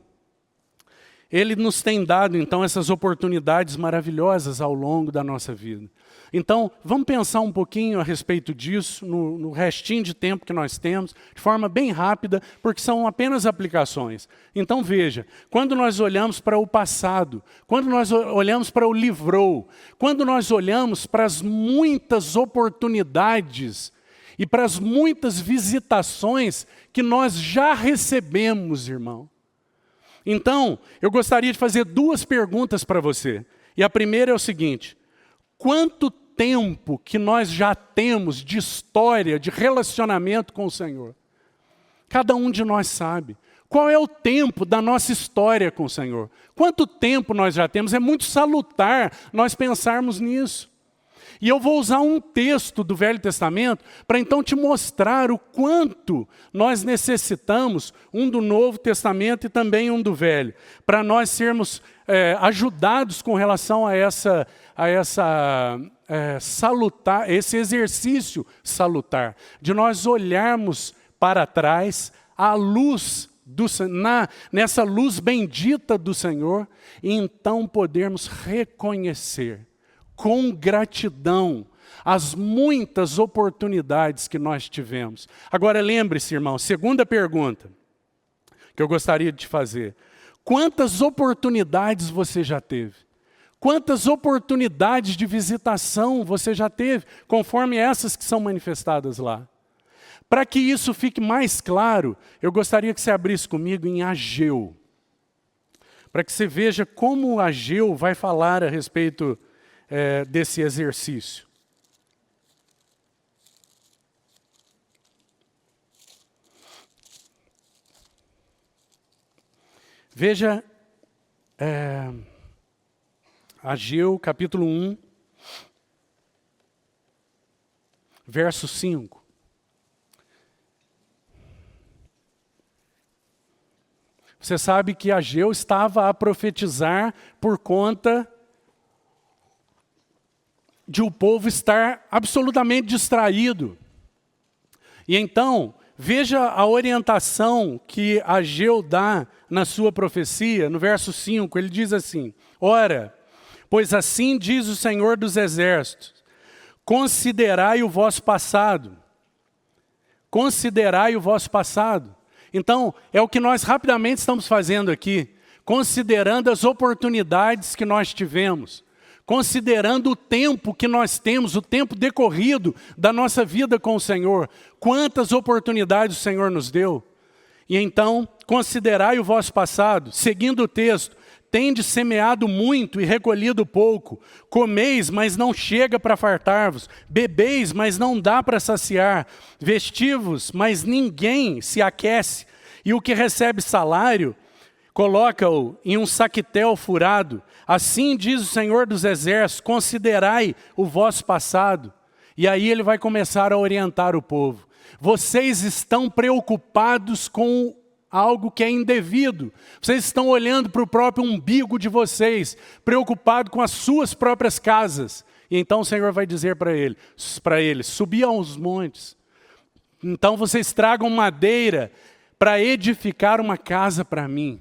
Ele nos tem dado, então, essas oportunidades maravilhosas ao longo da nossa vida. Então, vamos pensar um pouquinho a respeito disso, no restinho de tempo que nós temos, de forma bem rápida, porque são apenas aplicações. Então, veja, quando nós olhamos para o passado, quando nós olhamos para o livrou, quando nós olhamos para as muitas oportunidades e para as muitas visitações que nós já recebemos, irmão. Então, eu gostaria de fazer 2 perguntas para você. E a primeira é o seguinte: quanto tempo que nós já temos de história, de relacionamento com o Senhor? Cada um de nós sabe. Qual é o tempo da nossa história com o Senhor? Quanto tempo nós já temos? É muito salutar nós pensarmos nisso. E eu vou usar um texto do Velho Testamento para então te mostrar o quanto nós necessitamos, um do Novo Testamento e também um do Velho, para nós sermos ajudados com relação a esse exercício salutar, de nós olharmos para trás à luz nessa luz bendita do Senhor, e então podermos reconhecer com gratidão as muitas oportunidades que nós tivemos. Agora lembre-se, irmão, segunda pergunta que eu gostaria de te fazer. Quantas oportunidades você já teve? Quantas oportunidades de visitação você já teve, conforme essas que são manifestadas lá? Para que isso fique mais claro, eu gostaria que você abrisse comigo em Ageu. Para que você veja como Ageu vai falar a respeito desse exercício. Veja, Ageu, capítulo 1, verso 5. Você sabe que Ageu estava a profetizar por conta de o povo estar absolutamente distraído. E então, veja a orientação que Ageu dá na sua profecia, no verso 5, ele diz assim: ora, pois assim diz o Senhor dos Exércitos, considerai o vosso passado. Considerai o vosso passado. Então, é o que nós rapidamente estamos fazendo aqui, considerando as oportunidades que nós tivemos, considerando o tempo que nós temos, o tempo decorrido da nossa vida com o Senhor. Quantas oportunidades o Senhor nos deu. E então, considerai o vosso passado, seguindo o texto, tendes semeado muito e recolhido pouco, comeis, mas não chega para fartar-vos, bebeis, mas não dá para saciar, vestivos, mas ninguém se aquece, e o que recebe salário, coloca-o em um saquetel furado. Assim diz o Senhor dos Exércitos, considerai o vosso passado. E aí ele vai começar a orientar o povo. Vocês estão preocupados com algo que é indevido. Vocês estão olhando para o próprio umbigo de vocês, preocupados com as suas próprias casas. E então o Senhor vai dizer para eles, subi aos montes. Então vocês tragam madeira para edificar uma casa para mim.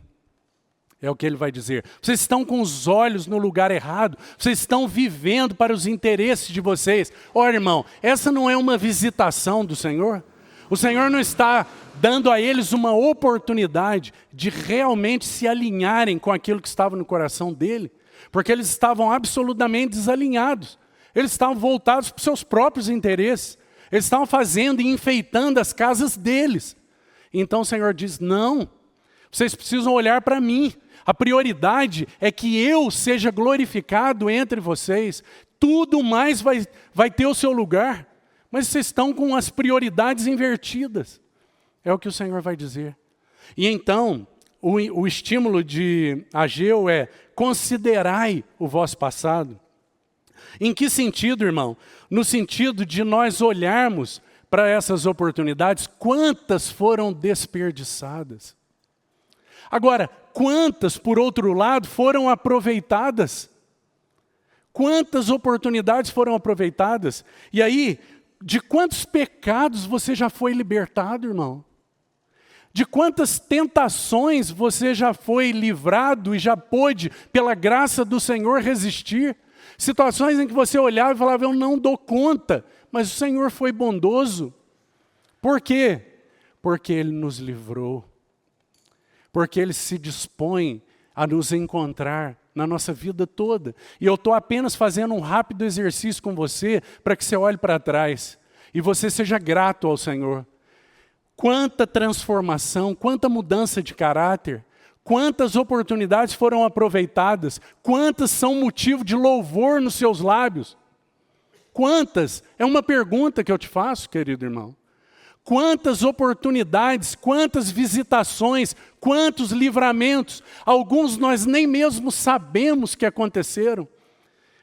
É o que ele vai dizer. Vocês estão com os olhos no lugar errado. Vocês estão vivendo para os interesses de vocês. Olha, irmão, essa não é uma visitação do Senhor? O Senhor não está dando a eles uma oportunidade de realmente se alinharem com aquilo que estava no coração dele, porque eles estavam absolutamente desalinhados. Eles estavam voltados para os seus próprios interesses. Eles estavam fazendo e enfeitando as casas deles. Então o Senhor diz, não, vocês precisam olhar para mim. A prioridade é que eu seja glorificado entre vocês. Tudo mais vai ter o seu lugar. Mas vocês estão com as prioridades invertidas. É o que o Senhor vai dizer. E então, o estímulo de Ageu é, considerai o vosso passado. Em que sentido, irmão? No sentido de nós olharmos para essas oportunidades, quantas foram desperdiçadas. Agora, quantas, por outro lado, foram aproveitadas? Quantas oportunidades foram aproveitadas? E aí, de quantos pecados você já foi libertado, irmão? De quantas tentações você já foi livrado e já pôde, pela graça do Senhor, resistir? Situações em que você olhava e falava, eu não dou conta, mas o Senhor foi bondoso. Por quê? Porque Ele nos livrou. Porque Ele se dispõe a nos encontrar na nossa vida toda. E eu estou apenas fazendo um rápido exercício com você para que você olhe para trás e você seja grato ao Senhor. Quanta transformação, quanta mudança de caráter, quantas oportunidades foram aproveitadas, quantas são motivo de louvor nos seus lábios. Quantas? É uma pergunta que eu te faço, querido irmão. Quantas oportunidades, quantas visitações, quantos livramentos, alguns nós nem mesmo sabemos que aconteceram.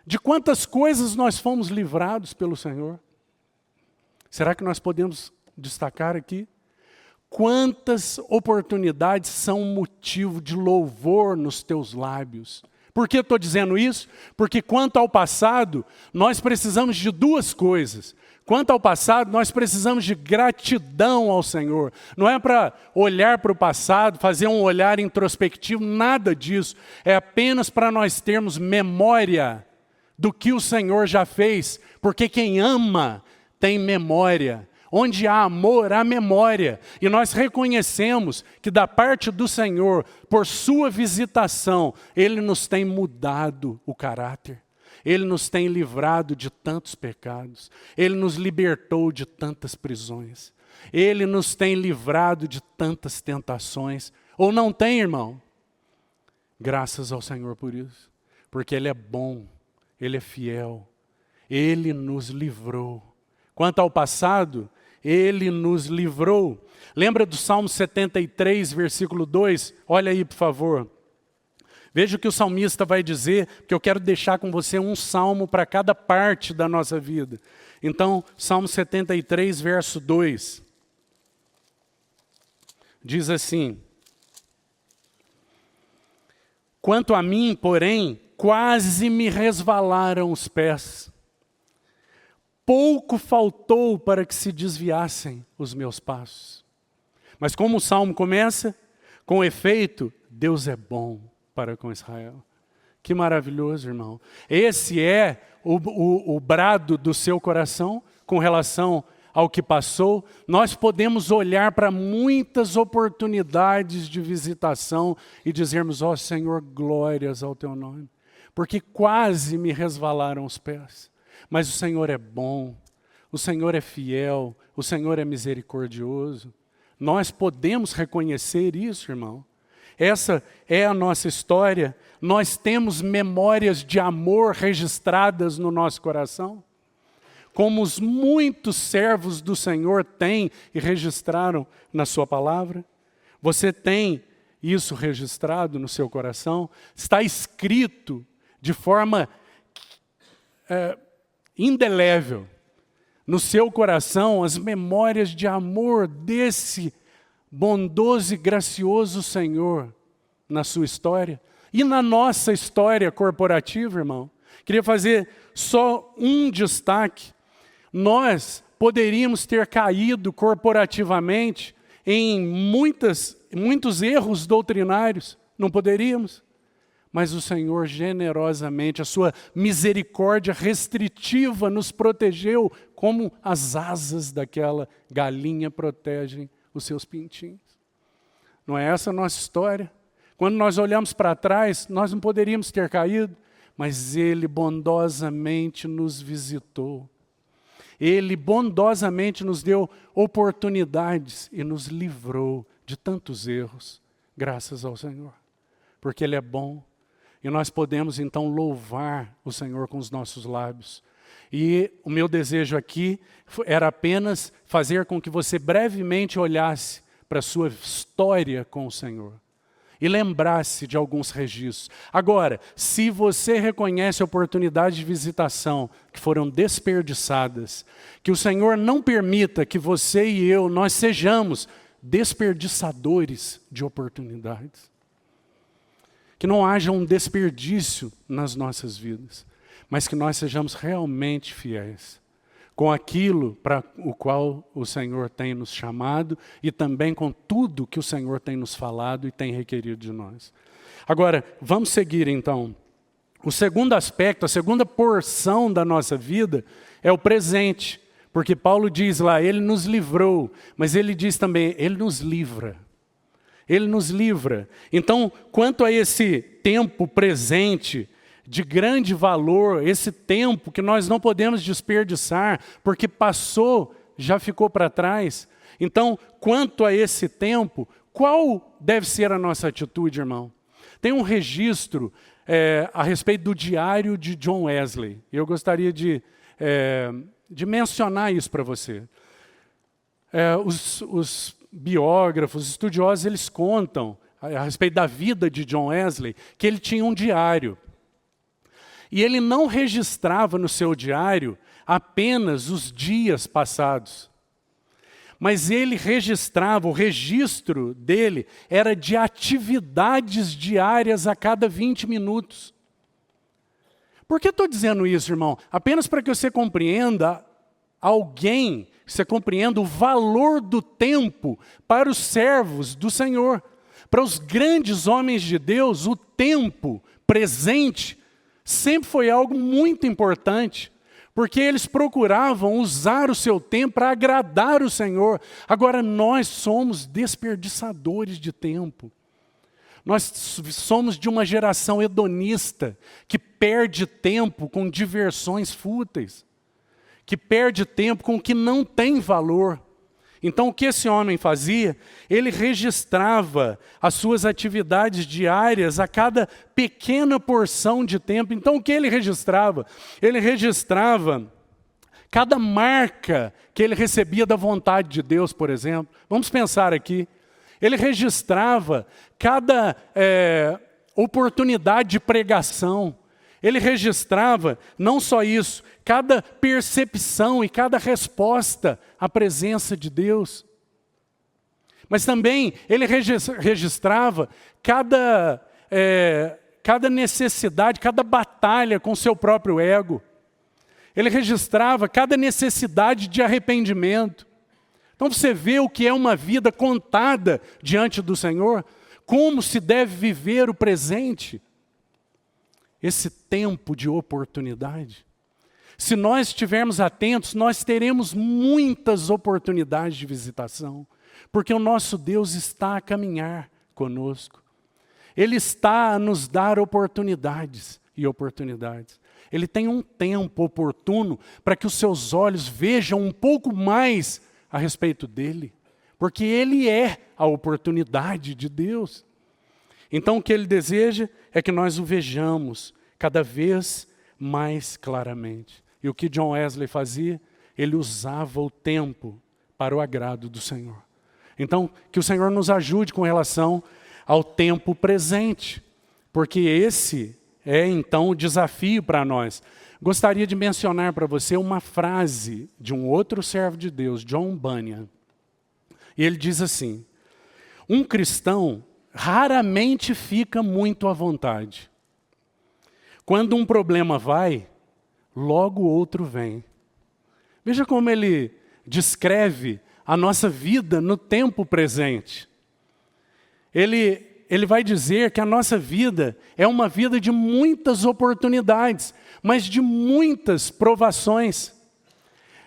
De quantas coisas nós fomos livrados pelo Senhor? Será que nós podemos destacar aqui? Quantas oportunidades são motivo de louvor nos teus lábios? Por que eu estou dizendo isso? Porque quanto ao passado, nós precisamos de duas coisas. Quanto ao passado, nós precisamos de gratidão ao Senhor. Não é para olhar para o passado, fazer um olhar introspectivo, nada disso. É apenas para nós termos memória do que o Senhor já fez, porque quem ama tem memória. Onde há amor, há memória. E nós reconhecemos que da parte do Senhor, por sua visitação, Ele nos tem mudado o caráter. Ele nos tem livrado de tantos pecados. Ele nos libertou de tantas prisões. Ele nos tem livrado de tantas tentações. Ou não tem, irmão? Graças ao Senhor por isso. Porque Ele é bom, Ele é fiel. Ele nos livrou. Quanto ao passado, Ele nos livrou. Lembra do Salmo 73, versículo 2? Olha aí, por favor. Veja o que o salmista vai dizer, porque eu quero deixar com você um salmo para cada parte da nossa vida. Então, Salmo 73, verso 2. Diz assim: quanto a mim, porém, quase me resvalaram os pés. Pouco faltou para que se desviassem os meus passos. Mas como o salmo começa, com efeito, Deus é bom para com Israel. Que maravilhoso, irmão. Esse é o brado do seu coração com relação ao que passou. Nós podemos olhar para muitas oportunidades de visitação e dizermos: ó Senhor, glórias ao teu nome. Porque quase me resvalaram os pés. Mas o Senhor é bom, o Senhor é fiel, o Senhor é misericordioso. Nós podemos reconhecer isso, irmão. Essa é a nossa história. Nós temos memórias de amor registradas no nosso coração, como os muitos servos do Senhor têm e registraram na sua palavra. Você tem isso registrado no seu coração? Está escrito de forma indelével no seu coração as memórias de amor desse bondoso e gracioso Senhor na sua história e na nossa história corporativa, irmão. Queria fazer só um destaque. Nós poderíamos ter caído corporativamente em muitos erros doutrinários, não poderíamos? Mas o Senhor generosamente, a sua misericórdia restritiva nos protegeu como as asas daquela galinha protegem os seus pintinhos. Não é essa a nossa história? Quando nós olhamos para trás, nós não poderíamos ter caído, mas Ele bondosamente nos visitou. Ele bondosamente nos deu oportunidades e nos livrou de tantos erros, graças ao Senhor. Porque Ele é bom. E nós podemos então louvar o Senhor com os nossos lábios. E o meu desejo aqui era apenas fazer com que você brevemente olhasse para a sua história com o Senhor e lembrasse de alguns registros. Agora, se você reconhece oportunidades de visitação que foram desperdiçadas, que o Senhor não permita que você e eu, nós sejamos desperdiçadores de oportunidades. Que não haja um desperdício nas nossas vidas, mas que nós sejamos realmente fiéis com aquilo para o qual o Senhor tem nos chamado e também com tudo que o Senhor tem nos falado e tem requerido de nós. Agora, vamos seguir então. O segundo aspecto, a segunda porção da nossa vida é o presente, porque Paulo diz lá, Ele nos livrou, mas Ele diz também, Ele nos livra. Ele nos livra. Então, quanto a esse tempo presente, de grande valor, esse tempo que nós não podemos desperdiçar, porque passou, já ficou para trás. Então, quanto a esse tempo, qual deve ser a nossa atitude, irmão? Tem um registro a respeito do diário de John Wesley. Eu gostaria de mencionar isso para você. Os biógrafos, estudiosos, eles contam a respeito da vida de John Wesley, que ele tinha um diário. E ele não registrava no seu diário apenas os dias passados. Mas ele registrava, o registro dele era de atividades diárias a cada 20 minutos. Por que estou dizendo isso, irmão? Apenas para que você compreenda você compreenda o valor do tempo para os servos do Senhor. Para os grandes homens de Deus, o tempo presente Sempre foi algo muito importante, porque eles procuravam usar o seu tempo para agradar o Senhor. Agora nós somos desperdiçadores de tempo. Nós somos de uma geração hedonista, que perde tempo com diversões fúteis, que perde tempo com o que não tem valor. Então o que esse homem fazia? Ele registrava as suas atividades diárias a cada pequena porção de tempo. Então o que ele registrava? Ele registrava cada marca que ele recebia da vontade de Deus, por exemplo. Vamos pensar aqui. Ele registrava cada oportunidade de pregação. Ele registrava, não só isso, cada percepção e cada resposta à presença de Deus. Mas também ele registrava cada necessidade, cada batalha com seu próprio ego. Ele registrava cada necessidade de arrependimento. Então você vê o que é uma vida contada diante do Senhor, como se deve viver o presente. Esse tempo de oportunidade. Se nós estivermos atentos, nós teremos muitas oportunidades de visitação, porque o nosso Deus está a caminhar conosco. Ele está a nos dar oportunidades e oportunidades. Ele tem um tempo oportuno para que os seus olhos vejam um pouco mais a respeito dele, porque ele é a oportunidade de Deus. Então o que ele deseja é que nós o vejamos cada vez mais claramente. E o que John Wesley fazia? Ele usava o tempo para o agrado do Senhor. Então, que o Senhor nos ajude com relação ao tempo presente, porque esse é então o desafio para nós. Gostaria de mencionar para você uma frase de um outro servo de Deus, John Bunyan. E ele diz assim: um cristão raramente fica muito à vontade. Quando um problema vai, logo outro vem. Veja como ele descreve a nossa vida no tempo presente. Ele vai dizer que a nossa vida é uma vida de muitas oportunidades, mas de muitas provações.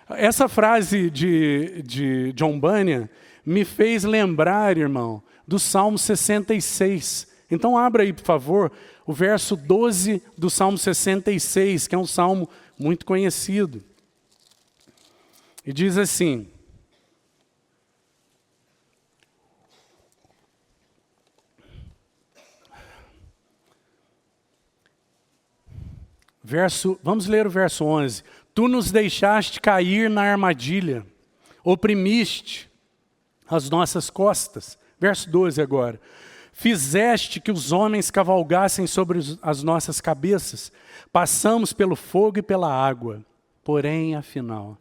Essa frase de John Bunyan me fez lembrar, irmão, do Salmo 66. Então abra aí, por favor, o verso 12 do Salmo 66, que é um salmo muito conhecido. E diz assim: vamos ler o verso 11. Tu nos deixaste cair na armadilha, oprimiste as nossas costas. Verso 12 agora. Fizeste que os homens cavalgassem sobre as nossas cabeças. Passamos pelo fogo e pela água. Porém, afinal,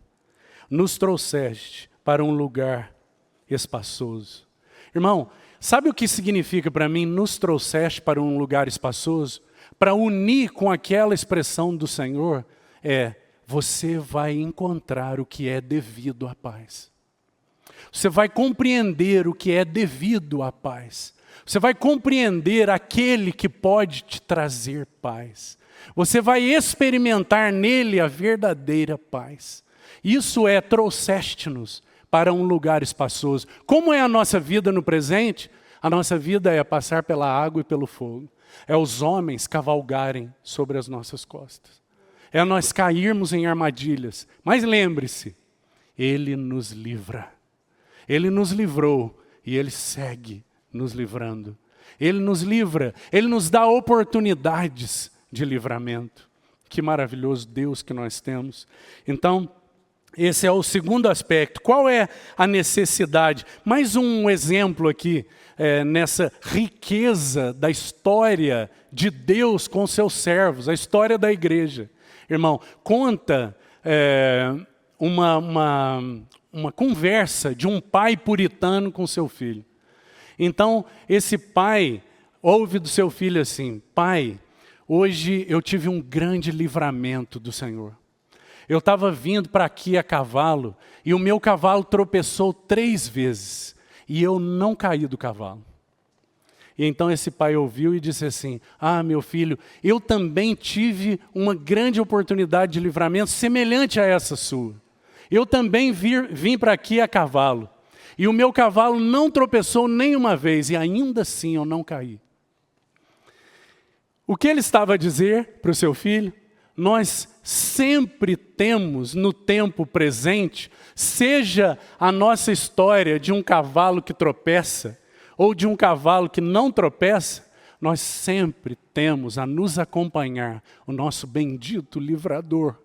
nos trouxeste para um lugar espaçoso. Irmão, sabe o que significa para mim nos trouxeste para um lugar espaçoso? Para unir com aquela expressão do Senhor, você vai encontrar o que é devido à paz. Você vai compreender o que é devido à paz. Você vai compreender aquele que pode te trazer paz. Você vai experimentar nele a verdadeira paz. Isso trouxeste-nos para um lugar espaçoso. Como é a nossa vida no presente? A nossa vida é passar pela água e pelo fogo. É os homens cavalgarem sobre as nossas costas. É nós cairmos em armadilhas. Mas lembre-se, Ele nos livra. Ele nos livrou e Ele segue nos livrando. Ele nos livra, Ele nos dá oportunidades de livramento. Que maravilhoso Deus que nós temos. Então, esse é o segundo aspecto. Qual é a necessidade? Mais um exemplo aqui, nessa riqueza da história de Deus com seus servos, a história da igreja. Irmão, conta uma conversa de um pai puritano com seu filho. Então, esse pai ouve do seu filho assim: pai, hoje eu tive um grande livramento do Senhor. Eu estava vindo para aqui a cavalo e o meu cavalo tropeçou 3 vezes e eu não caí do cavalo. E então esse pai ouviu e disse assim: ah, meu filho, eu também tive uma grande oportunidade de livramento semelhante a essa sua. Eu também vim para aqui a cavalo. E o meu cavalo não tropeçou nenhuma vez, e ainda assim eu não caí. O que ele estava a dizer para o seu filho? Nós sempre temos no tempo presente, seja a nossa história de um cavalo que tropeça, ou de um cavalo que não tropeça, nós sempre temos a nos acompanhar o nosso bendito livrador,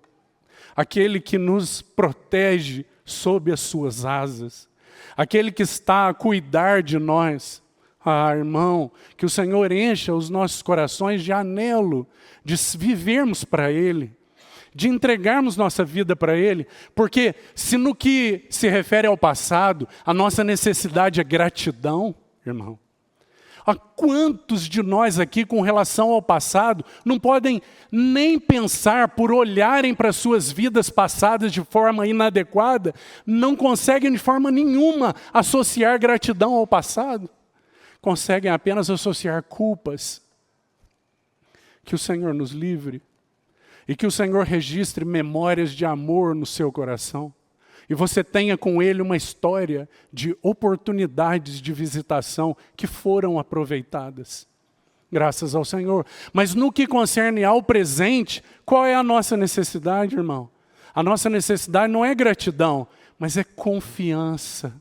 aquele que nos protege sob as suas asas, aquele que está a cuidar de nós. Ah, irmão, que o Senhor encha os nossos corações de anelo, de vivermos para Ele, de entregarmos nossa vida para Ele, porque se no que se refere ao passado, a nossa necessidade é gratidão, irmão. Há quantos de nós aqui, com relação ao passado, não podem nem pensar, por olharem para suas vidas passadas de forma inadequada, não conseguem de forma nenhuma associar gratidão ao passado, conseguem apenas associar culpas. Que o Senhor nos livre e que o Senhor registre memórias de amor no seu coração. E você tenha com Ele uma história de oportunidades de visitação que foram aproveitadas. Graças ao Senhor. Mas no que concerne ao presente, qual é a nossa necessidade, irmão? A nossa necessidade não é gratidão, mas é confiança.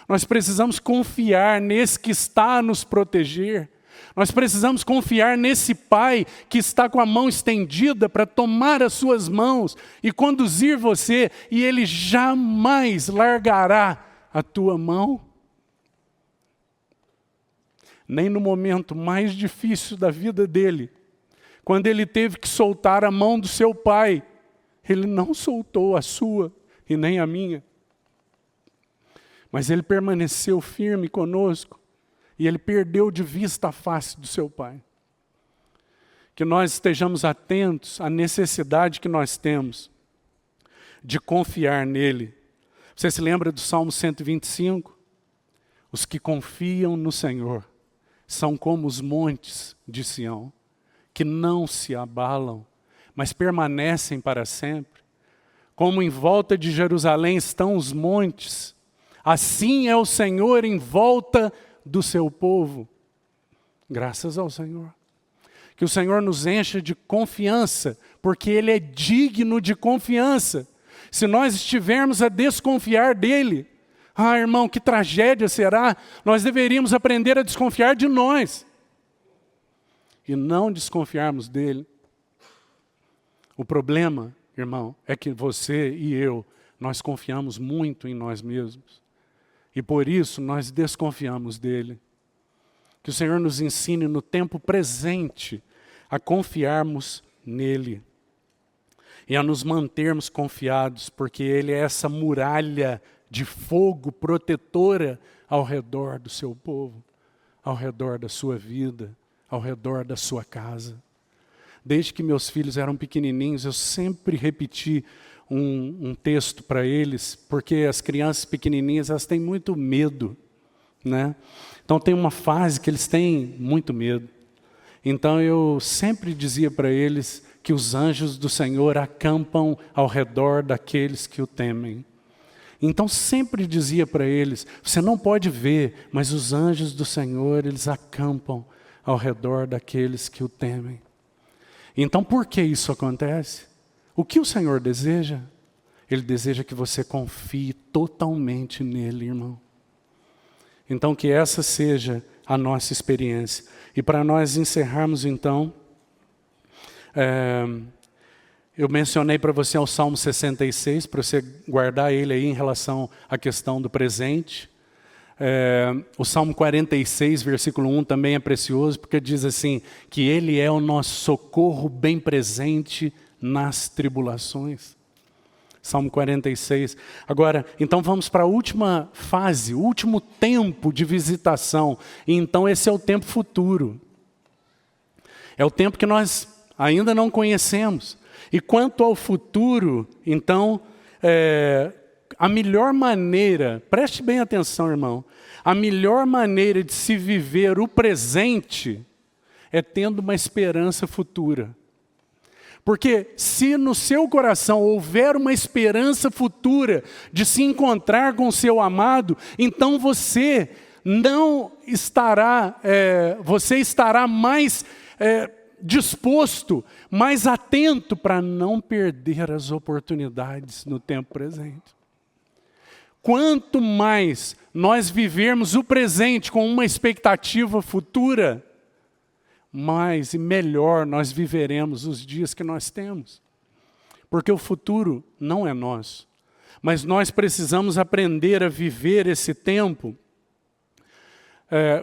Nós precisamos confiar nesse que está a nos proteger. Nós precisamos confiar nesse Pai que está com a mão estendida para tomar as suas mãos e conduzir você, e Ele jamais largará a tua mão. Nem no momento mais difícil da vida dele, quando ele teve que soltar a mão do seu pai, ele não soltou a sua e nem a minha. Mas ele permaneceu firme conosco. E ele perdeu de vista a face do seu pai. Que nós estejamos atentos à necessidade que nós temos de confiar nele. Você se lembra do Salmo 125? Os que confiam no Senhor são como os montes de Sião, que não se abalam, mas permanecem para sempre. Como em volta de Jerusalém estão os montes, assim é o Senhor em volta do seu povo. Graças ao Senhor. Que o Senhor nos encha de confiança, porque Ele é digno de confiança. Se nós estivermos a desconfiar dEle, ah, irmão, que tragédia será. Nós deveríamos aprender a desconfiar de nós e não desconfiarmos dEle. O problema, irmão, é que você e eu, nós confiamos muito em nós mesmos. E por isso nós desconfiamos dele. Que o Senhor nos ensine no tempo presente a confiarmos nele. E a nos mantermos confiados, porque ele é essa muralha de fogo protetora ao redor do seu povo, ao redor da sua vida, ao redor da sua casa. Desde que meus filhos eram pequenininhos, eu sempre repeti um texto para eles, porque as crianças pequenininhas, elas têm muito medo, né? Então tem uma fase que eles têm muito medo. Então eu sempre dizia para eles que os anjos do Senhor acampam ao redor daqueles que o temem. Então sempre dizia para eles, você não pode ver, mas os anjos do Senhor, eles acampam ao redor daqueles que o temem. Então por que isso acontece? O que o Senhor deseja? Ele deseja que você confie totalmente nele, irmão. Então que essa seja a nossa experiência. E para nós encerrarmos então, eu mencionei para você o Salmo 66, para você guardar ele aí em relação à questão do presente. O Salmo 46, versículo 1 também é precioso, porque diz assim, que ele é o nosso socorro bem presente nas tribulações. Salmo 46. Agora, então vamos para a última fase, o último tempo de visitação. E então esse é o tempo futuro. É o tempo que nós ainda não conhecemos. E quanto ao futuro, então, a melhor maneira, preste bem atenção, irmão, a melhor maneira de se viver o presente é tendo uma esperança futura. Porque se no seu coração houver uma esperança futura de se encontrar com o seu amado, então você estará mais disposto, mais atento para não perder as oportunidades no tempo presente. Quanto mais nós vivermos o presente com uma expectativa futura, mais e melhor nós viveremos os dias que nós temos. Porque o futuro não é nosso. Mas nós precisamos aprender a viver esse tempo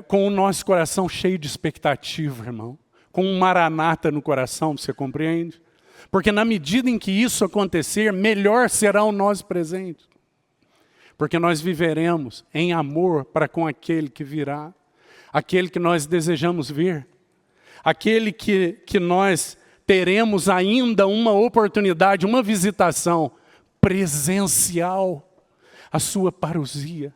com o nosso coração cheio de expectativa, irmão. Com um maranata no coração, você compreende? Porque na medida em que isso acontecer, melhor será o nosso presente. Porque nós viveremos em amor para com aquele que virá, aquele que nós desejamos ver, aquele que nós teremos ainda uma oportunidade, uma visitação presencial, a sua parousia.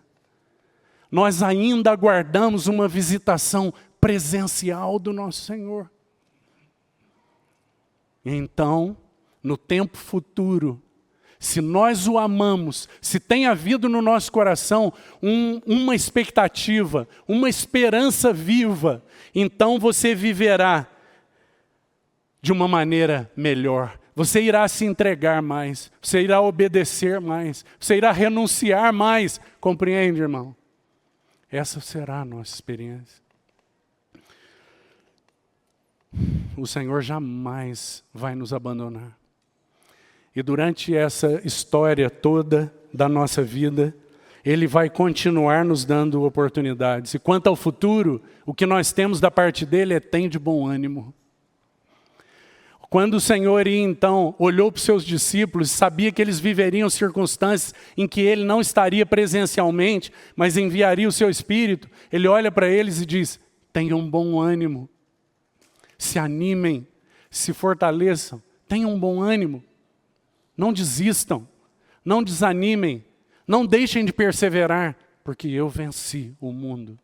Nós ainda aguardamos uma visitação presencial do nosso Senhor. Então, no tempo futuro, se nós o amamos, se tem havido no nosso coração uma expectativa, uma esperança viva, então você viverá de uma maneira melhor. Você irá se entregar mais, você irá obedecer mais, você irá renunciar mais. Compreende, irmão? Essa será a nossa experiência. O Senhor jamais vai nos abandonar. E durante essa história toda da nossa vida, Ele vai continuar nos dando oportunidades. E quanto ao futuro, o que nós temos da parte dEle é tem de bom ânimo. Quando o Senhor então olhou para os seus discípulos, sabia que eles viveriam circunstâncias em que Ele não estaria presencialmente, mas enviaria o seu Espírito, Ele olha para eles e diz, tenham bom ânimo, se animem, se fortaleçam, tenham bom ânimo. Não desistam, não desanimem, não deixem de perseverar, porque eu venci o mundo.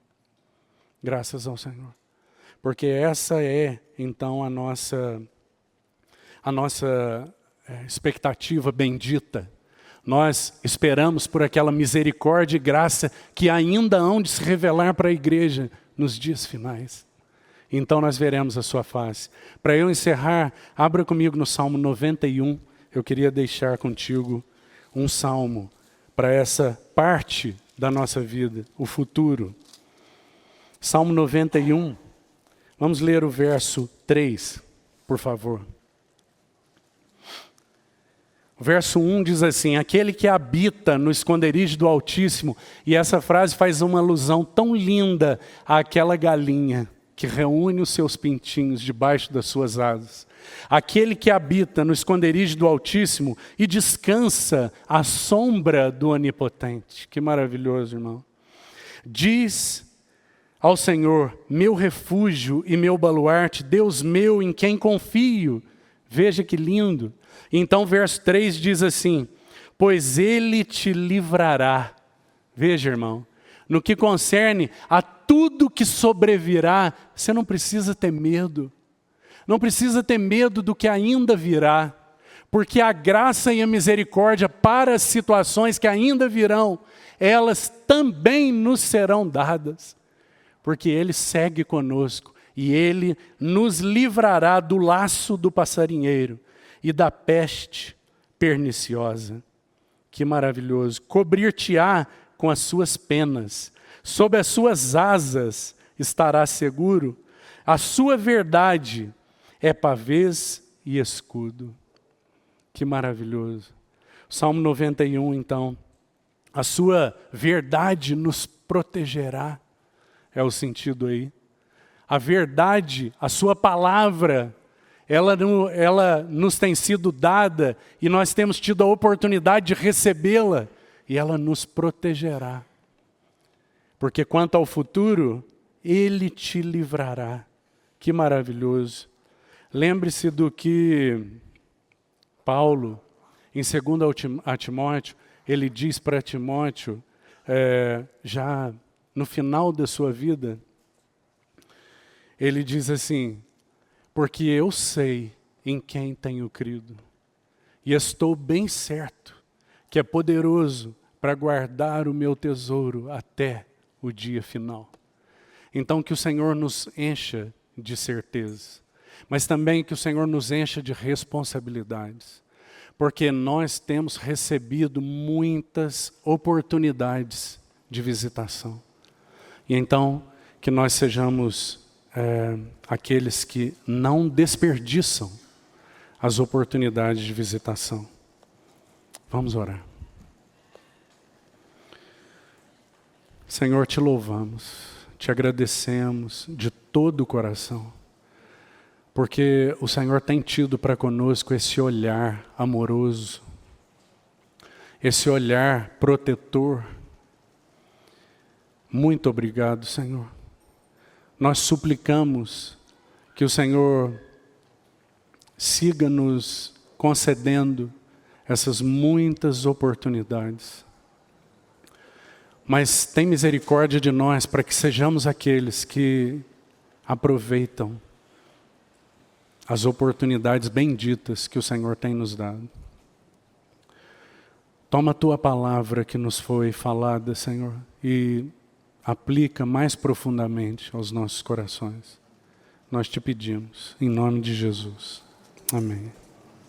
Graças ao Senhor. Porque essa é, então, a nossa expectativa bendita. Nós esperamos por aquela misericórdia e graça que ainda hão de se revelar para a igreja nos dias finais. Então nós veremos a sua face. Para eu encerrar, abra comigo no Salmo 91. Eu queria deixar contigo um salmo para essa parte da nossa vida, o futuro. Salmo 91, vamos ler o verso 3, por favor. O verso 1 diz assim, aquele que habita no esconderijo do Altíssimo, e essa frase faz uma alusão tão linda àquela galinha que reúne os seus pintinhos debaixo das suas asas. Aquele que habita no esconderijo do Altíssimo e descansa à sombra do Onipotente. Que maravilhoso, irmão. Diz ao Senhor, meu refúgio e meu baluarte, Deus meu em quem confio. Veja que lindo. Então verso 3 diz assim, pois Ele te livrará. Veja, irmão, no que concerne a tudo que sobrevirá, você não precisa ter medo. Não precisa ter medo do que ainda virá, porque a graça e a misericórdia para as situações que ainda virão, elas também nos serão dadas, porque Ele segue conosco e Ele nos livrará do laço do passarinheiro e da peste perniciosa. Que maravilhoso! Cobrir-te-á com as suas penas, sob as suas asas estará seguro, a sua verdade é pavês e escudo. Que maravilhoso. Salmo 91, então. A sua verdade nos protegerá. É o sentido aí. A verdade, a sua palavra, ela nos tem sido dada e nós temos tido a oportunidade de recebê-la e ela nos protegerá. Porque quanto ao futuro, Ele te livrará. Que maravilhoso. Lembre-se do que Paulo, em 2 a Timóteo, ele diz para Timóteo, já no final da sua vida, ele diz assim, porque eu sei em quem tenho crido, e estou bem certo que é poderoso para guardar o meu tesouro até o dia final. Então que o Senhor nos encha de certeza, mas também que o Senhor nos encha de responsabilidades, porque nós temos recebido muitas oportunidades de visitação. E então que nós sejamos aqueles que não desperdiçam as oportunidades de visitação. Vamos orar. Senhor, te louvamos, te agradecemos de todo o coração, porque o Senhor tem tido para conosco esse olhar amoroso, esse olhar protetor. Muito obrigado, Senhor. Nós suplicamos que o Senhor siga nos concedendo essas muitas oportunidades. Mas tem misericórdia de nós para que sejamos aqueles que aproveitam as oportunidades benditas que o Senhor tem nos dado. Toma a tua palavra que nos foi falada, Senhor, e aplica mais profundamente aos nossos corações. Nós te pedimos, em nome de Jesus. Amém.